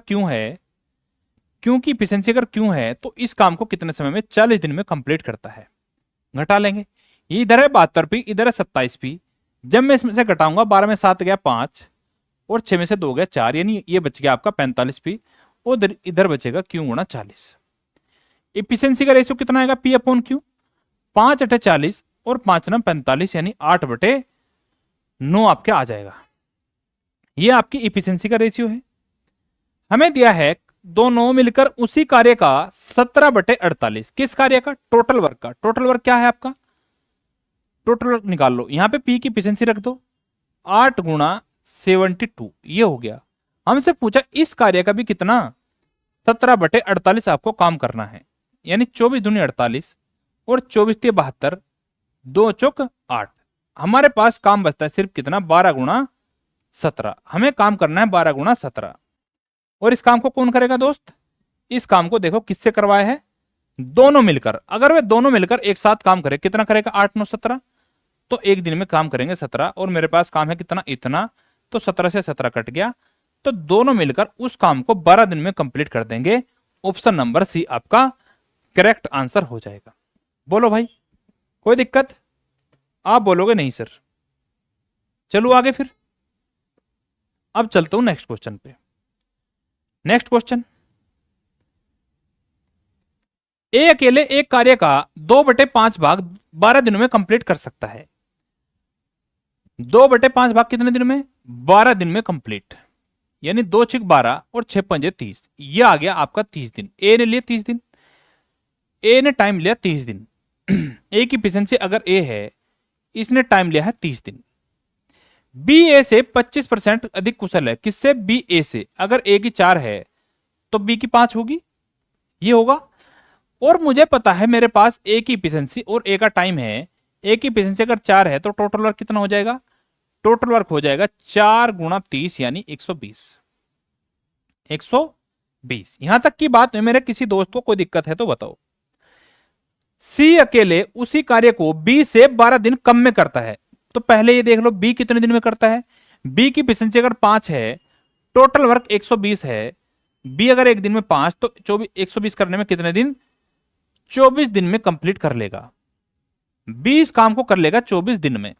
क्यू है तो इस काम को कितने समय में, 40 दिन में कंप्लीट करता है। घटा लेंगे, ये इधर है 72 पी, इधर है 27 पी। जब मैं इसमें से घटाऊंगा, 12 में 7 गया 5 और 6 में से 2 गया 4, यानी ये बच गया आपका 45 पी और इधर बचेगा क्यू गुणा 40। इफिशियंसी का रेशियो कितना आएगा, पी अपॉन क्यू, 5 8 40 और 5 9 45 यानी 8/9 आपके आ जाएगा। ये आपकी इफिशियंसी का रेशियो है। हमें दिया है दोनों मिलकर उसी कार्य का 17/48, किस कार्य का, टोटल वर्क का। टोटल वर्क क्या है आपका, टोटल वर्क निकाल लो, यहां पे पी की इफिशियंसी रख दो, 8 गुणा 72, ये हो गया। हमसे पूछा इस कार्य का भी कितना, 17/48 आपको काम करना है, यानी 24 दूनी 48 और 24×72, 2×4 = 8। हमारे पास काम बचता है सिर्फ कितना, 12×17। हमें काम करना है 12×17। और इस काम को कौन करेगा दोस्त, इस काम को देखो किससे करवाया है, दोनों मिलकर। अगर वे दोनों मिलकर एक साथ काम करे, कितना करेगा, 8×9=17। तो एक दिन में काम करेंगे 17, और मेरे पास काम है कितना, इतना। तो 17 से 17 कट गया, तो दोनों मिलकर उस काम को 12 दिन में कंप्लीट कर देंगे। ऑप्शन नंबर सी आपका करेक्ट आंसर हो जाएगा। बोलो भाई, कोई दिक्कत? आप बोलोगे नहीं सर। चलो आगे फिर, अब चलता हूं नेक्स्ट क्वेश्चन पे। नेक्स्ट क्वेश्चन, ए अकेले एक कार्य का 2/5 भाग 12 दिनों में कंप्लीट कर सकता है। 2/5 भाग कितने दिन में, 12 दिन में कंप्लीट। यानी 2×6 = 12 और 6×5 = 30। यह आ गया आपका 30 दिन। ए ने लिए 30 दिन, ए ने टाइम लिया 30 दिन। ए की एफिशिएंसी अगर ए है, इसने टाइम लिया है 30 दिन। बी ए से 25% अधिक कुशल है। किससे, बी ए से। अगर ए की 4 है तो बी की 5 होगी, ये होगा। और मुझे पता है मेरे पास ए की एफिशिएंसी और ए का टाइम है। ए की एफिशिएंसी अगर 4 है तो टोटल वर्क कितना हो जाएगा, टोटल वर्क हो जाएगा 4×30 यानी 120। 120। यहां तक की बात में मेरे किसी दोस्त को कोई दिक्कत है तो बताओ। सी अकेले उसी कार्य को बी से 12 दिन कम में करता है। तो पहले ये देख लो बी कितने दिन में करता है। बी की एफिशिएंसी अगर 5 है, टोटल वर्क 120 है। बी अगर एक दिन में 5, तो 120 करने में कितने दिन, 24 दिन में कंप्लीट कर लेगा। 20 काम को कर लेगा 24 दिन में।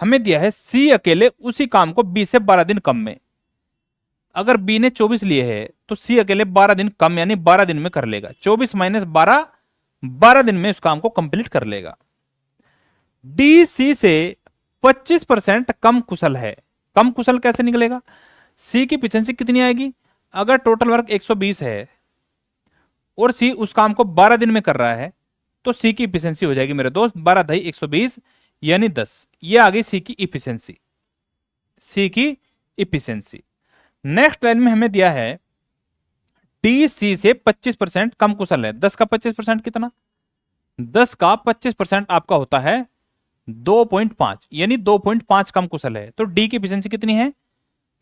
हमें दिया है सी अकेले उसी काम को बी से 12 दिन कम में। अगर बी ने 24 लिए है तो सी अकेले 12 दिन कम यानी 12 दिन में कर लेगा। 24 - 12, 12 दिन में उस काम को कंप्लीट कर लेगा। डी सी से 25% कम कुशल है। कम कुशल कैसे निकलेगा, सी की एफिशिएंसी कितनी आएगी, अगर टोटल वर्क 120 है और सी उस काम को 12 दिन में कर रहा है, तो सी की एफिशिएंसी हो जाएगी मेरे दोस्त 12×120 यानी 10। ये आ गई सी की एफिशिएंसी। सी की एफिशिएंसी। नेक्स्ट लाइन में हमें दिया है डी सी से 25% कम कुशल है। 10 का 25% कितना, 10 का 25% आपका होता है 2.5 यानी 2.5 कम कुशल है। तो डी की एफिशिएंसी कितनी है,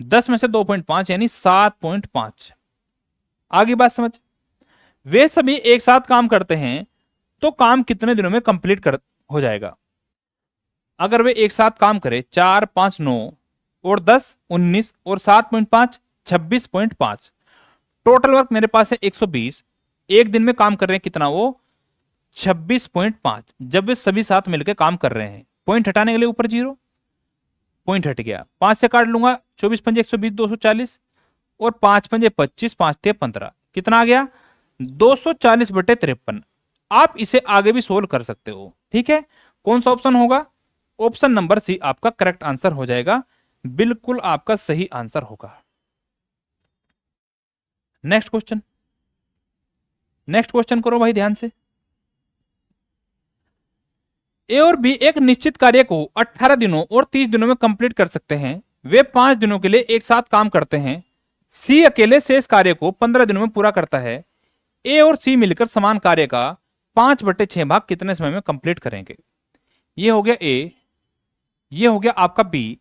10 में से 2.5 यानी 7.5। आगे बात समझ। वे सभी एक साथ काम करते हैं तो काम कितने दिनों में कंप्लीट कर हो जाएगा। अगर वे एक साथ काम करें, 4, 5, 9 और 10, 19 और 7.5, 26.5। टोटल वर्क मेरे पास है 120। एक दिन में काम कर रहे हैं कितना, वो 26.5। जब वे सभी साथ मिलकर काम कर रहे हैं, पॉइंट हटाने के लिए ऊपर 0, पॉइंट हट गया। 5 से काट लूंगा, 24 × 5 = 120, 240 और 5 × 5 = 25, 5 × 3 = 15। कितना आ गया, 240/53। आप इसे आगे भी सोल्व कर सकते हो, ठीक है। कौन सा ऑप्शन होगा, ऑप्शन नंबर सी आपका करेक्ट आंसर हो जाएगा। बिल्कुल आपका सही आंसर होगा। नेक्स्ट क्वेश्चन, नेक्स्ट क्वेश्चन करो भाई ध्यान से। ए और बी एक निश्चित कार्य को 18 दिनों और 30 दिनों में कंप्लीट कर सकते हैं। वे 5 दिनों के लिए एक साथ काम करते हैं। सी अकेले शेष कार्य को 15 दिनों में पूरा करता है। ए और सी मिलकर समान कार्य का 5/6 भाग कितने समय में कंप्लीट करेंगे। ये हो गया ए, ये हो गया आपका बी।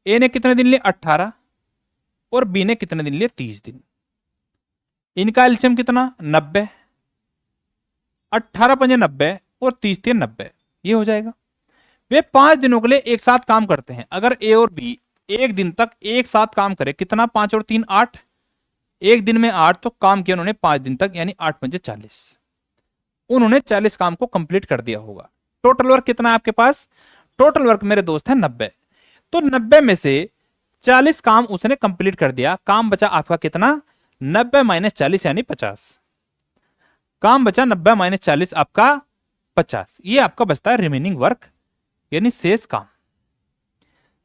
ए ने कितने दिन लिए, 18 और बी ने कितने दिन लिए, 30 दिन। इनका एलसीएम कितना, 90। 18 × 5 = 90 और 30 × 3 = 90। ये हो जाएगा। वे 5 दिनों के लिए एक साथ काम करते हैं। अगर ए और बी एक दिन तक एक साथ काम करे, कितना, 5 और 3 = 8। एक दिन में 8, तो काम किया उन्होंने 5 दिन तक यानी 8 × 5 = 40। उन्होंने 40 काम को कंप्लीट कर दिया होगा। टोटल वर्क कितना है आपके पास, टोटल वर्क मेरे दोस्त है 90। तो 90 में से 40 काम उसने कंप्लीट कर दिया। काम बचा आपका कितना, 90 - 40 यानी 50। काम बचा 90 - 40 आपका 50। ये आपका बचता है रिमेनिंग वर्क यानी शेष काम।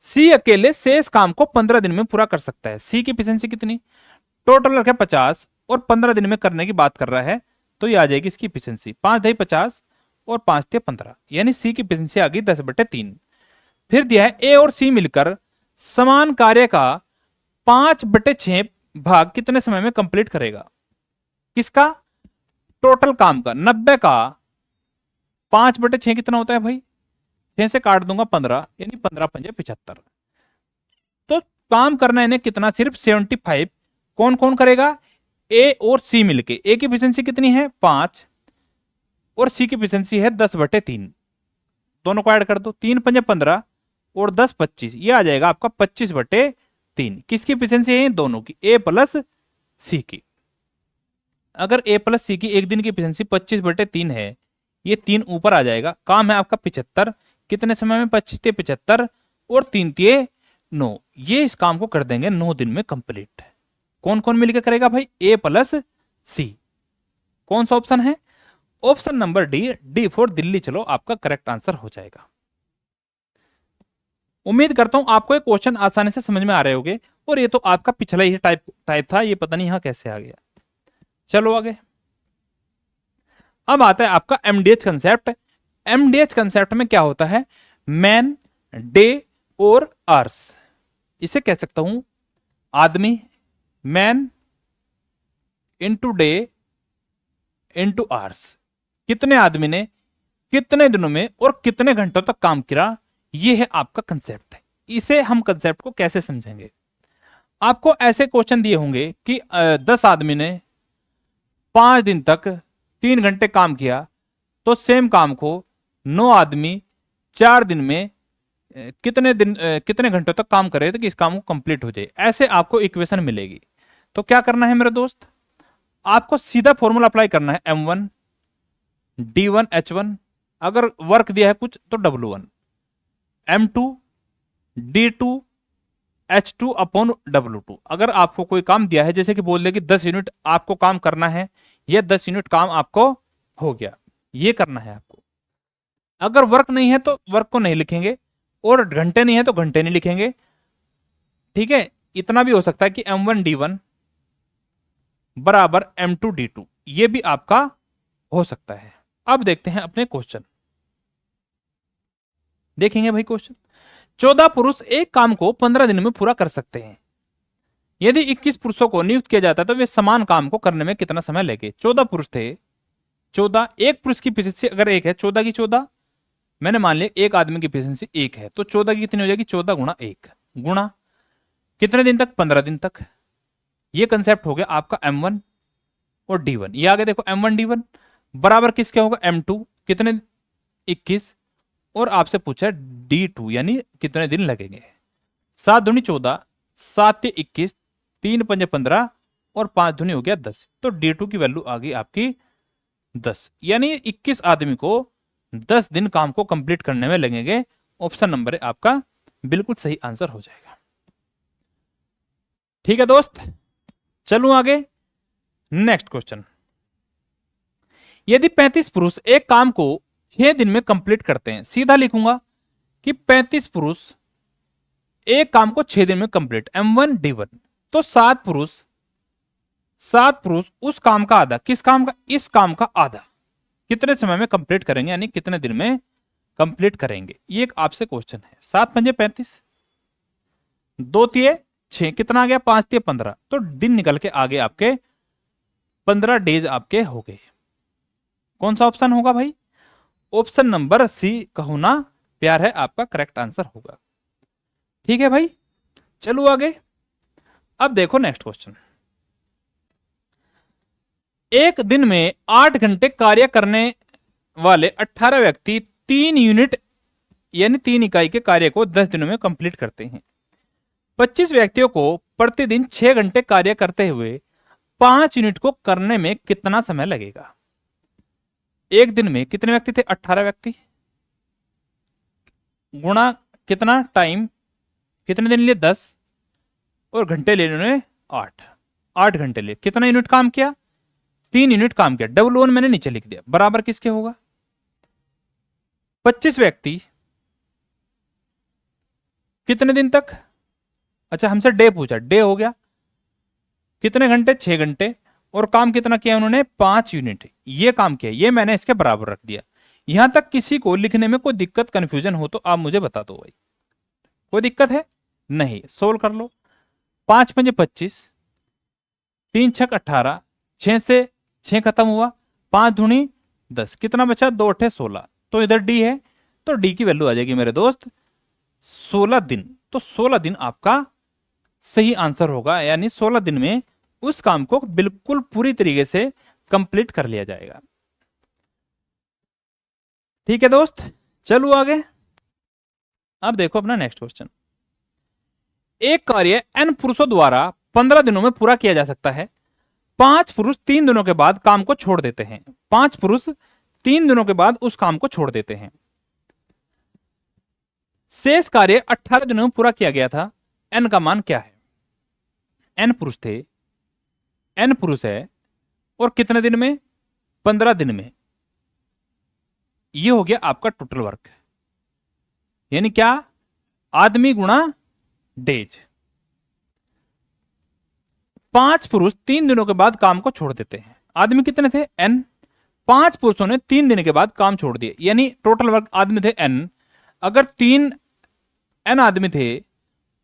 सी अकेले शेष काम को 15 दिन में पूरा कर सकता है। सी की एफिशिएंसी कितनी, टोटल वर्क है 50 और 15 दिन में करने की बात कर रहा है, तो ये आ जाएगी इसकी एफिशिएंसी 5×2 = 50 और 5×3 = 15 यानी सी की एफिशिएंसी आ गई 10/3। फिर दिया है ए और सी मिलकर समान कार्य का 5/6 भाग कितने समय में कंप्लीट करेगा। किसका, टोटल काम का, 90 का 5/6 कितना होता है भाई? 6 से काट दूंगा 15, यानी 15×5 = 75। तो काम करना है इन्हें कितना? सिर्फ 75। कौन कौन करेगा? ए और सी मिलके। ए की एफिशिएंसी कितनी है? 5, और सी की एफिशिएंसी है 10/3। दोनों को ऐड कर दो, 3×5 = 15 और 10×25, ये आ जाएगा आपका 25/3। किसकी एफिशिएंसी है? दोनों की, ए प्लस सी की। अगर ए प्लस सी की एक दिन की एफिशिएंसी 25/3 है, ये 3 ऊपर आ जाएगा। काम है आपका 75। कितने समय में? 25×3 = 75 और 3×3 = 9। ये इस काम को कर देंगे 9 दिन में कंप्लीट। कौन कौन मिलकर करेगा भाई? ए प्लस सी। कौन सा ऑप्शन है? Option number D, D for Delhi. चलो आपका करेक्ट आंसर हो जाएगा। उम्मीद करता हूं आपको ये क्वेश्चन आसानी से समझ में आ रहे होंगे। और ये तो आपका पिछला ही टाइप था, ये पता नहीं यहां कैसे आ गया। चलो आगे। अब आता है आपका एमडीएच कंसेप्ट। एमडीएच कंसेप्ट में क्या होता है? मैन, डे और आवर्स। इसे कह सकता हूं आदमी, man into day into hours. कितने आदमी ने कितने दिनों में और कितने घंटों तक काम किया, ये है आपका कंसेप्ट। इसे हम कंसेप्ट को कैसे समझेंगे? आपको ऐसे क्वेश्चन दिए होंगे कि 10 आदमी ने 5 दिन तक 3 घंटे काम किया, तो सेम काम को 9 आदमी 4 दिन में कितने घंटों तक काम करे तो कि इस काम को कंप्लीट हो जाए। ऐसे आपको इक्वेशन मिलेगी। तो क्या करना है मेरे दोस्त? आपको सीधा फॉर्मूला अप्लाई करना है। M1 D1 H1, अगर वर्क दिया है कुछ तो W1, M2 D2 H2 upon W2। अगर आपको कोई काम दिया है, जैसे कि बोल दे कि 10 यूनिट आपको काम करना है, यह 10 यूनिट काम आपको हो गया, ये करना है आपको। अगर वर्क नहीं है तो वर्क को नहीं लिखेंगे, और घंटे नहीं है तो घंटे नहीं लिखेंगे। ठीक है, इतना भी हो सकता है कि M1 D1 बराबर M2 D2, ये भी आपका हो सकता है। अब देखते हैं अपने क्वेश्चन। देखेंगे भाई क्वेश्चन। 14 पुरुष एक काम को 15 दिन में पूरा कर सकते हैं। यदि 21 पुरुषों को नियुक्त किया जाता तो वे समान काम को करने में कितना समय लगे? 14 पुरुष थे, 14, एक पुरुष की एफिशिएंसी अगर 1 है, 14 की 14, मैंने मान लिया एक आदमी की एफिशिएंसी 1 है, तो 14 की कितनी हो जाएगी? 14 गुणा 1 गुणा कितने दिन तक? 15 दिन तक। ये कंसेप्ट हो गया आपका M1 और D1। ये आगे देखो M1 D1 बराबर किसके होगा? M2 कितने? 21, और आपसे पूछा है D2 यानी कितने दिन लगेंगे। 7 दूनी 14, 7 × 21, 3 × 5 = 15 और 5 दूनी हो गया 10। तो D2 की वैल्यू आ गई आपकी 10, यानी 21 आदमी को 10 दिन काम को कंप्लीट करने में लगेंगे। ऑप्शन नंबर आपका बिल्कुल सही आंसर हो जाएगा। ठीक है दोस्त, चलूं आगे। Next question. यदि 35 पुरुष एक काम को 6 दिन में कंप्लीट करते हैं, सीधा लिखूंगा कि 35 पुरुष एक काम को 6 दिन में कंप्लीट, M1 D1, तो 7 पुरुष उस काम का आधा, किस काम का? इस काम का आधा कितने समय में कंप्लीट करेंगे, यानी कितने दिन में कंप्लीट करेंगे? ये एक आपसे क्वेश्चन है। 7 × 5 = 35, 2 × 6 कितना आ गया? 5 × 15, तो दिन निकल के आगे आपके 15 डेज आपके हो गए। कौन सा ऑप्शन होगा भाई? ऑप्शन नंबर सी का होना प्यार है आपका करेक्ट आंसर होगा। ठीक है भाई, चलो आगे। अब देखो नेक्स्ट क्वेश्चन। एक दिन में 8 घंटे कार्य करने वाले 18 व्यक्ति 3 यूनिट यानी 3 इकाई के कार्य को 10 दिनों में कंप्लीट करते हैं। 25 व्यक्तियों को प्रतिदिन 6 घंटे कार्य करते हुए 5 यूनिट को करने में कितना समय लगेगा? एक दिन में कितने व्यक्ति थे? 18 व्यक्ति, गुणा कितना टाइम, कितने दिन लिए? 10, और घंटे ले उन्होंने 8 घंटे लिए। कितना यूनिट काम किया? 3 यूनिट काम किया। W1 मैंने नीचे लिख दिया, बराबर किसके होगा? 25 व्यक्ति कितने दिन तक? अच्छा, हमसे डे पूछा, डे हो गया कितने घंटे? 6 घंटे, और काम कितना किया उन्होंने? 5 यूनिट। ये काम किया, ये मैंने इसके बराबर रख दिया। यहां तक किसी को लिखने में कोई दिक्कत, कंफ्यूजन हो तो आप मुझे बता दो भाई। कोई दिक्कत है? नहीं, सोल्व कर लो। 5 × 5 = 25, 3 × 6 = 18, 6 से 6 खत्म हुआ, 5 दूनी 10, कितना बचा? 2 × 8 = 16, तो इधर डी है, तो डी की वैल्यू आ जाएगी मेरे दोस्त 16 दिन। तो 16 दिन आपका सही आंसर होगा, यानी 16 दिन में उस काम को बिल्कुल पूरी तरीके से कंप्लीट कर लिया जाएगा। ठीक है दोस्त, चलो आगे। अब देखो अपना नेक्स्ट क्वेश्चन। एक कार्य n पुरुषों द्वारा 15 दिनों में पूरा किया जा सकता है। 5 पुरुष 3 दिनों के बाद काम को छोड़ देते हैं। 5 पुरुष 3 दिनों के बाद उस काम को छोड़ देते हैं। शेष कार्य 18 दिनों में पूरा किया गया था। n का मान क्या है? n पुरुष थे, n पुरुष है, और कितने दिन में? 15 दिन में। ये हो गया आपका टोटल वर्क, यानी क्या? आदमी गुणा डेज। 5 पुरुष 3 दिनों के बाद काम को छोड़ देते हैं। आदमी कितने थे? n। 5 पुरुषों ने 3 दिन के बाद काम छोड़ दिए, यानी टोटल वर्क आदमी थे n। अगर 3 n आदमी थे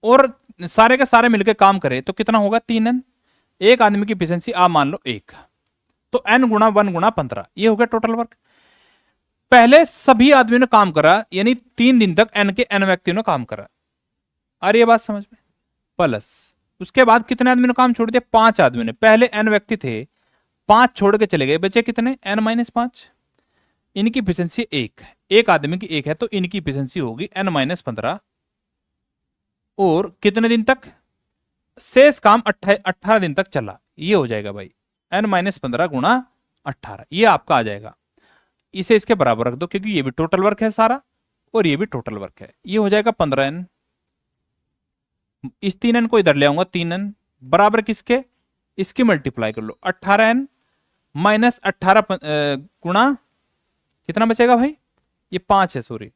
और सारे के सारे मिलकर काम करे तो कितना होगा? 3n। एक आदमी की एफिशिएंसी आप मान लो 1, तो n गुणा 1 गुणा 15, ये हो गया टोटल वर्क। पहले सभी आदमियों ने काम करा, यानी 3 दिन तक n के n व्यक्तियों ने काम करा। आ रही है बात समझ में? प्लस उसके बाद कितने आदमी ने काम छोड़ दिया? 5 आदमी ने। पहले n व्यक्ति थे, 5 छोड़ के चले गए, बचे कितने? n-5। इनकी एफिशिएंसी 1 है, एक आदमी की 1 है, तो इनकी एफिशिएंसी होगी n-15। और कितने दिन तक? शेष काम 18 दिन तक चला। ये हो जाएगा भाई n-15 गुणा 18, ये आपका आ जाएगा। इसे इसके बराबर रख दो, क्योंकि ये भी टोटल वर्क है सारा और ये भी टोटल वर्क है। ये हो जाएगा 15n। इस 3n को इधर ले आऊंगा, 3n बराबर किसके? इसकी मल्टीप्लाई कर लो, 18n माइनस 18 गुणा कितना बचेगा भाई? ये 5 है, सॉरी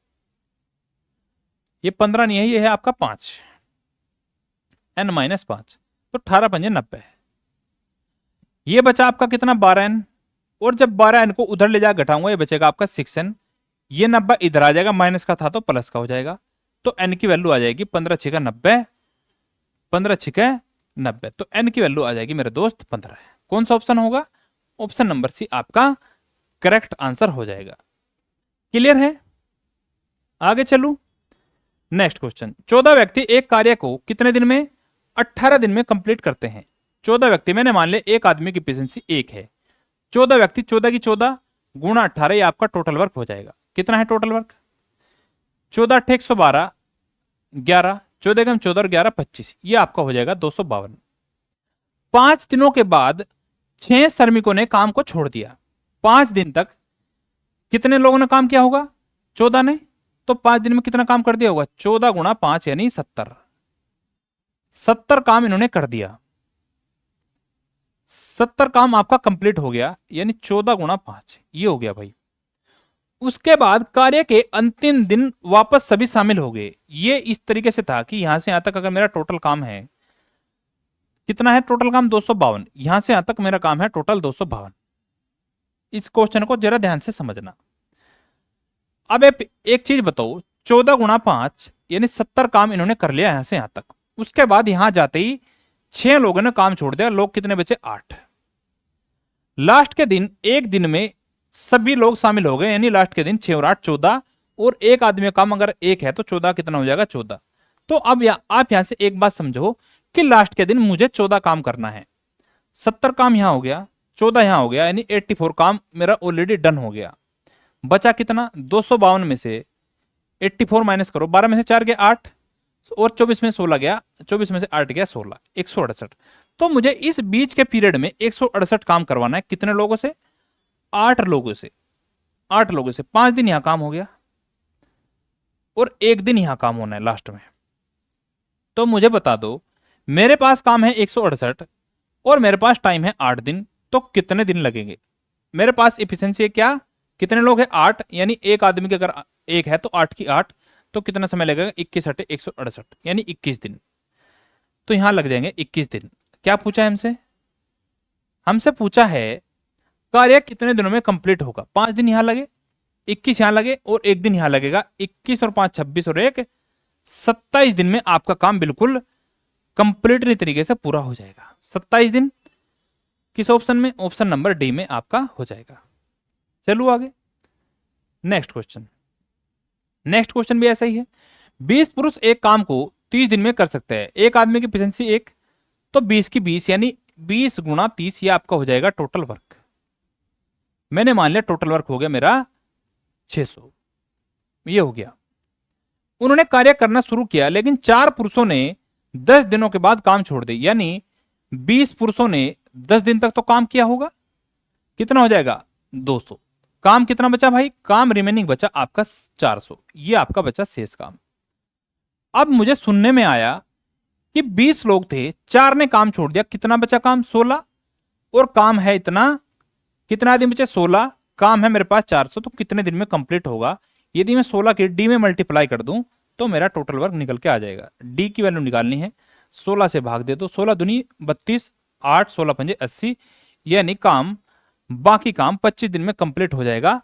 ये 15 नहीं है, ये है आपका 5, n-5, तो 18 पंजे 90 है। ये बचा आपका कितना? 12n। और जब 12n को उधर ले जाकर घटाऊंगा, ये बचेगा आपका 6n। ये 90 इधर आ जाएगा, माइनस का था तो प्लस का हो जाएगा, तो n की वैल्यू आ जाएगी 15 छिका 90, 15 छिका 90, तो n की वैल्यू आ जाएगी मेरे दोस्त 15। कौन सा ऑप्शन होगा? ऑप्शन नंबर सी आपका करेक्ट आंसर हो जाएगा। क्लियर है? आगे चलू नेक्स्ट क्वेश्चन। 14 व्यक्ति एक कार्य को कितने दिन में? 18 दिन में कंप्लीट करते हैं। 14 व्यक्ति, मैंने मान लिया एक आदमी की एफिशिएंसी 1 है। 14 व्यक्ति 14 की 14 गुणा 18, ये आपका टोटल वर्क हो जाएगा। कितना है टोटल वर्क? 14 8 112, 11, 14 कम 14 और 11 25, ये आपका हो जाएगा 252। 5 दिनों के बाद 6 श्रमिकों ने काम को छोड़ दिया। 5 दिन तक कितने लोगों ने काम किया होगा? 14 ने। तो 5 दिन में कितना काम कर दिया होगा? 14 गुणा 5 यानी 70। 70 काम इन्होंने कर दिया। 70 काम आपका कंप्लीट हो गया, यानी 14 गुणा 5, ये हो गया भाई। उसके बाद कार्य के अंतिम दिन वापस सभी शामिल हो गए। ये इस तरीके से था कि यहां से यहां तक अगर मेरा टोटल काम है, कितना है टोटल काम? 252। यहां से यहां तक मेरा काम है टोटल 252। इस क्वेश्चन को जरा ध्यान से समझना। अब एक चीज बताओ, 14 गुणा 5 यानी 70 काम इन्होंने कर लिया यहां से यहां तक। उसके बाद यहां जाते ही 6 लोगों ने काम छोड़ दिया, लोग कितने बचे? 8। लास्ट के दिन एक दिन में सभी लोग शामिल हो गए, यानी लास्ट के दिन 6 और 8 14, और एक आदमी का काम अगर 1 है तो 14 कितना हो जाएगा? 14। तो अब आप यहां से एक बात समझो कि लास्ट के दिन मुझे 14 काम करना है। 70 काम यहां हो गया, 14 यहां हो गया, यानी 84 काम मेरा ऑलरेडी डन हो गया। बचा कितना? 252 में से 84 माइनस करो, 12 में से 4 गया 8, और 24 में 16 गया, 24 में से 8 गया 16, 168। तो मुझे इस बीच के पीरियड में 168 काम करवाना है। कितने लोगों से? 8 लोगों से। 8 लोगों से 5 दिन यहां काम हो गया और 1 दिन यहां काम होना है लास्ट में। तो मुझे बता दो, मेरे पास काम है 168 और मेरे पास टाइम है 8 दिन, तो कितने दिन लगेंगे? मेरे पास एफिशिएंसी है क्या? कितने लोग हैं? 8, यानी एक आदमी के अगर 1 है तो 8 की 8, तो कितना समय लगेगा? 21 8 168, यानी 21 दिन। तो यहां लग जाएंगे 21 दिन। क्या पूछा है हमसे? हमसे पूछा है कार्य कितने दिनों में कंप्लीट होगा। 5 दिन यहां लगे, 21 यहां लगे और 1 दिन यहां लगेगा। 21 और 5 26 और 1 27 दिन में आपका काम बिल्कुल कंप्लीट तरीके से पूरा हो जाएगा। 27 दिन किस ऑप्शन में? ऑप्शन नंबर डी में आपका हो जाएगा। चलो आगे नेक्स्ट क्वेश्चन भी ऐसा ही है। 20 पुरुष एक काम को 30 दिन में कर सकते हैं। एक आदमी की एफिशिएंसी 1, तो 20 की 20 यानी 20 गुणा 30, ये आपका हो जाएगा टोटल वर्क। मैंने मान लिया टोटल वर्क हो गया मेरा 600, ये हो गया। उन्होंने कार्य करना शुरू किया, लेकिन 4 पुरुषों ने 10 दिनों के बाद काम छोड़ दिया, यानी 20 पुरुषों ने 10 दिन तक तो काम किया होगा। कितना हो जाएगा 200। काम कितना बचा भाई, काम रिमेनिंग बचा आपका 400, ये आपका बचा शेष काम। अब मुझे सुनने में आया कि 20 लोग थे, 4 ने काम छोड़ दिया, कितना बचा काम 16, और काम है इतना, कितना दिन बचे 16, काम है मेरे पास 400, तो कितने दिन में कंप्लीट होगा। यदि मैं 16 के डी में मल्टीप्लाई कर दूं तो मेरा टोटल वर्क निकल के आ जाएगा। डी की वैल्यू निकालनी है, 16 से भाग दे दो, 16 दूनी 32, 8 16 पंजे 80, यानी काम, बाकी काम 25 दिन में कंप्लीट हो जाएगा।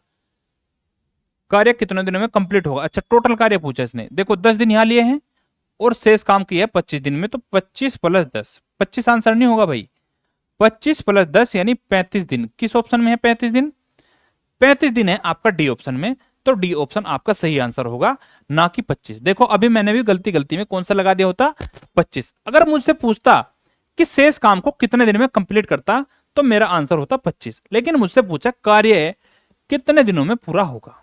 कार्य कितने दिनों में कंप्लीट होगा। अच्छा, टोटल कार्य पूछा इसने, देखो 10 दिन यहां लिए हैं और शेष काम किया है 25 दिन में, तो 25 प्लस 10, 25 आंसर नहीं होगा भाई, 25 प्लस 10 यानी 35 दिन। किस ऑप्शन में है 35 दिन, 35 दिन है आपका डी ऑप्शन में, तो डी ऑप्शन आपका सही आंसर होगा, ना कि 25। देखो अभी मैंने भी गलती में कौन सा लगा दिया होता 25। अगर मुझसे पूछता कि शेष काम को कितने दिन में कंप्लीट करता तो मेरा आंसर होता 25, लेकिन मुझसे पूछा कार्य कितने दिनों में पूरा होगा,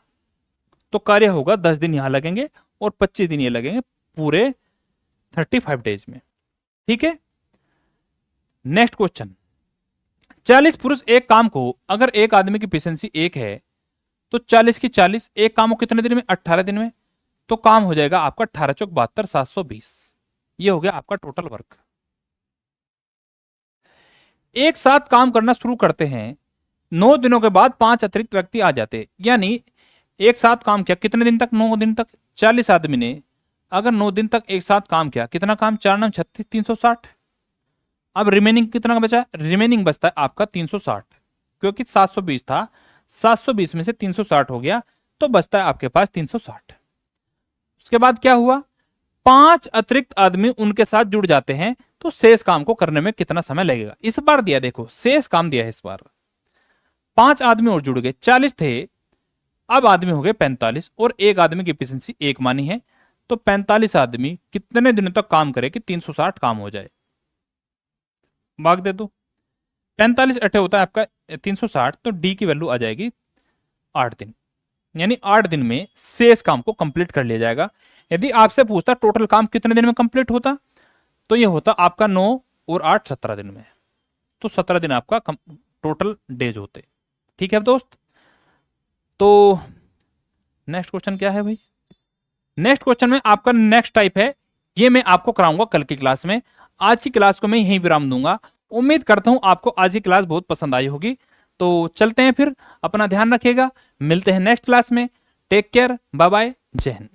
तो कार्य होगा 10 दिन यहां लगेंगे और 25 दिन ये लगेंगे, पूरे 35 डेज में। ठीक है, नेक्स्ट क्वेश्चन। 40 पुरुष एक काम को, अगर एक आदमी की एफिशिएंसी 1 है तो 40 की 40, एक काम को कितने दिन में 18 दिन में, तो काम हो जाएगा आपका 18 चौक 72, 720, ये हो गया आपका टोटल वर्क। एक साथ काम करना शुरू करते हैं, 9 दिनों के बाद 5 अतिरिक्त व्यक्ति आ जाते, यानी एक साथ काम किया कितने दिन तक, 9 दिन तक। 40 आदमी ने अगर 9 दिन तक एक साथ काम किया, कितना काम, 4 9 36, 360। अब रिमेनिंग कितना बचा, रिमेनिंग बचता है आपका 360, क्योंकि 720 था, 720 में से 360 हो गया, तो बचता है आपके पास 360। उसके बाद क्या हुआ, 5 अतिरिक्त आदमी उनके साथ जुड़ जाते हैं, तो शेष काम को करने में कितना समय लगेगा। इस बार दिया, देखो शेष काम दिया है इस बार, 5 आदमी और जुड़ गए, 40 थे, अब आदमी हो गए 45, और एक आदमी की एफिशिएंसी 1 मानी है, तो 45 आदमी कितने दिनों तक काम करे कि 360 काम हो जाए। भाग दे दो, 45 अठे होता है आपका 360, तो डी की वैल्यू आ जाएगी 8 दिन, यानी 8 दिन में शेष काम को कंप्लीट कर लिया जाएगा। यदि आपसे पूछता टोटल काम कितने दिन में कंप्लीट होता, तो ये होता आपका 9 और 8 17 दिन में, तो 17 दिन आपका टोटल डेज होते। ठीक है दोस्त, तो नेक्स्ट क्वेश्चन क्या है भाई, नेक्स्ट क्वेश्चन में आपका नेक्स्ट टाइप है, ये मैं आपको कराऊंगा कल की क्लास में। आज की क्लास को मैं यहीं विराम दूंगा। उम्मीद करता हूं आपको आज की क्लास बहुत पसंद आई होगी। तो चलते हैं फिर, अपना ध्यान रखिएगा, मिलते हैं नेक्स्ट क्लास में। टेक केयर, बाय बाय, जय हिंद।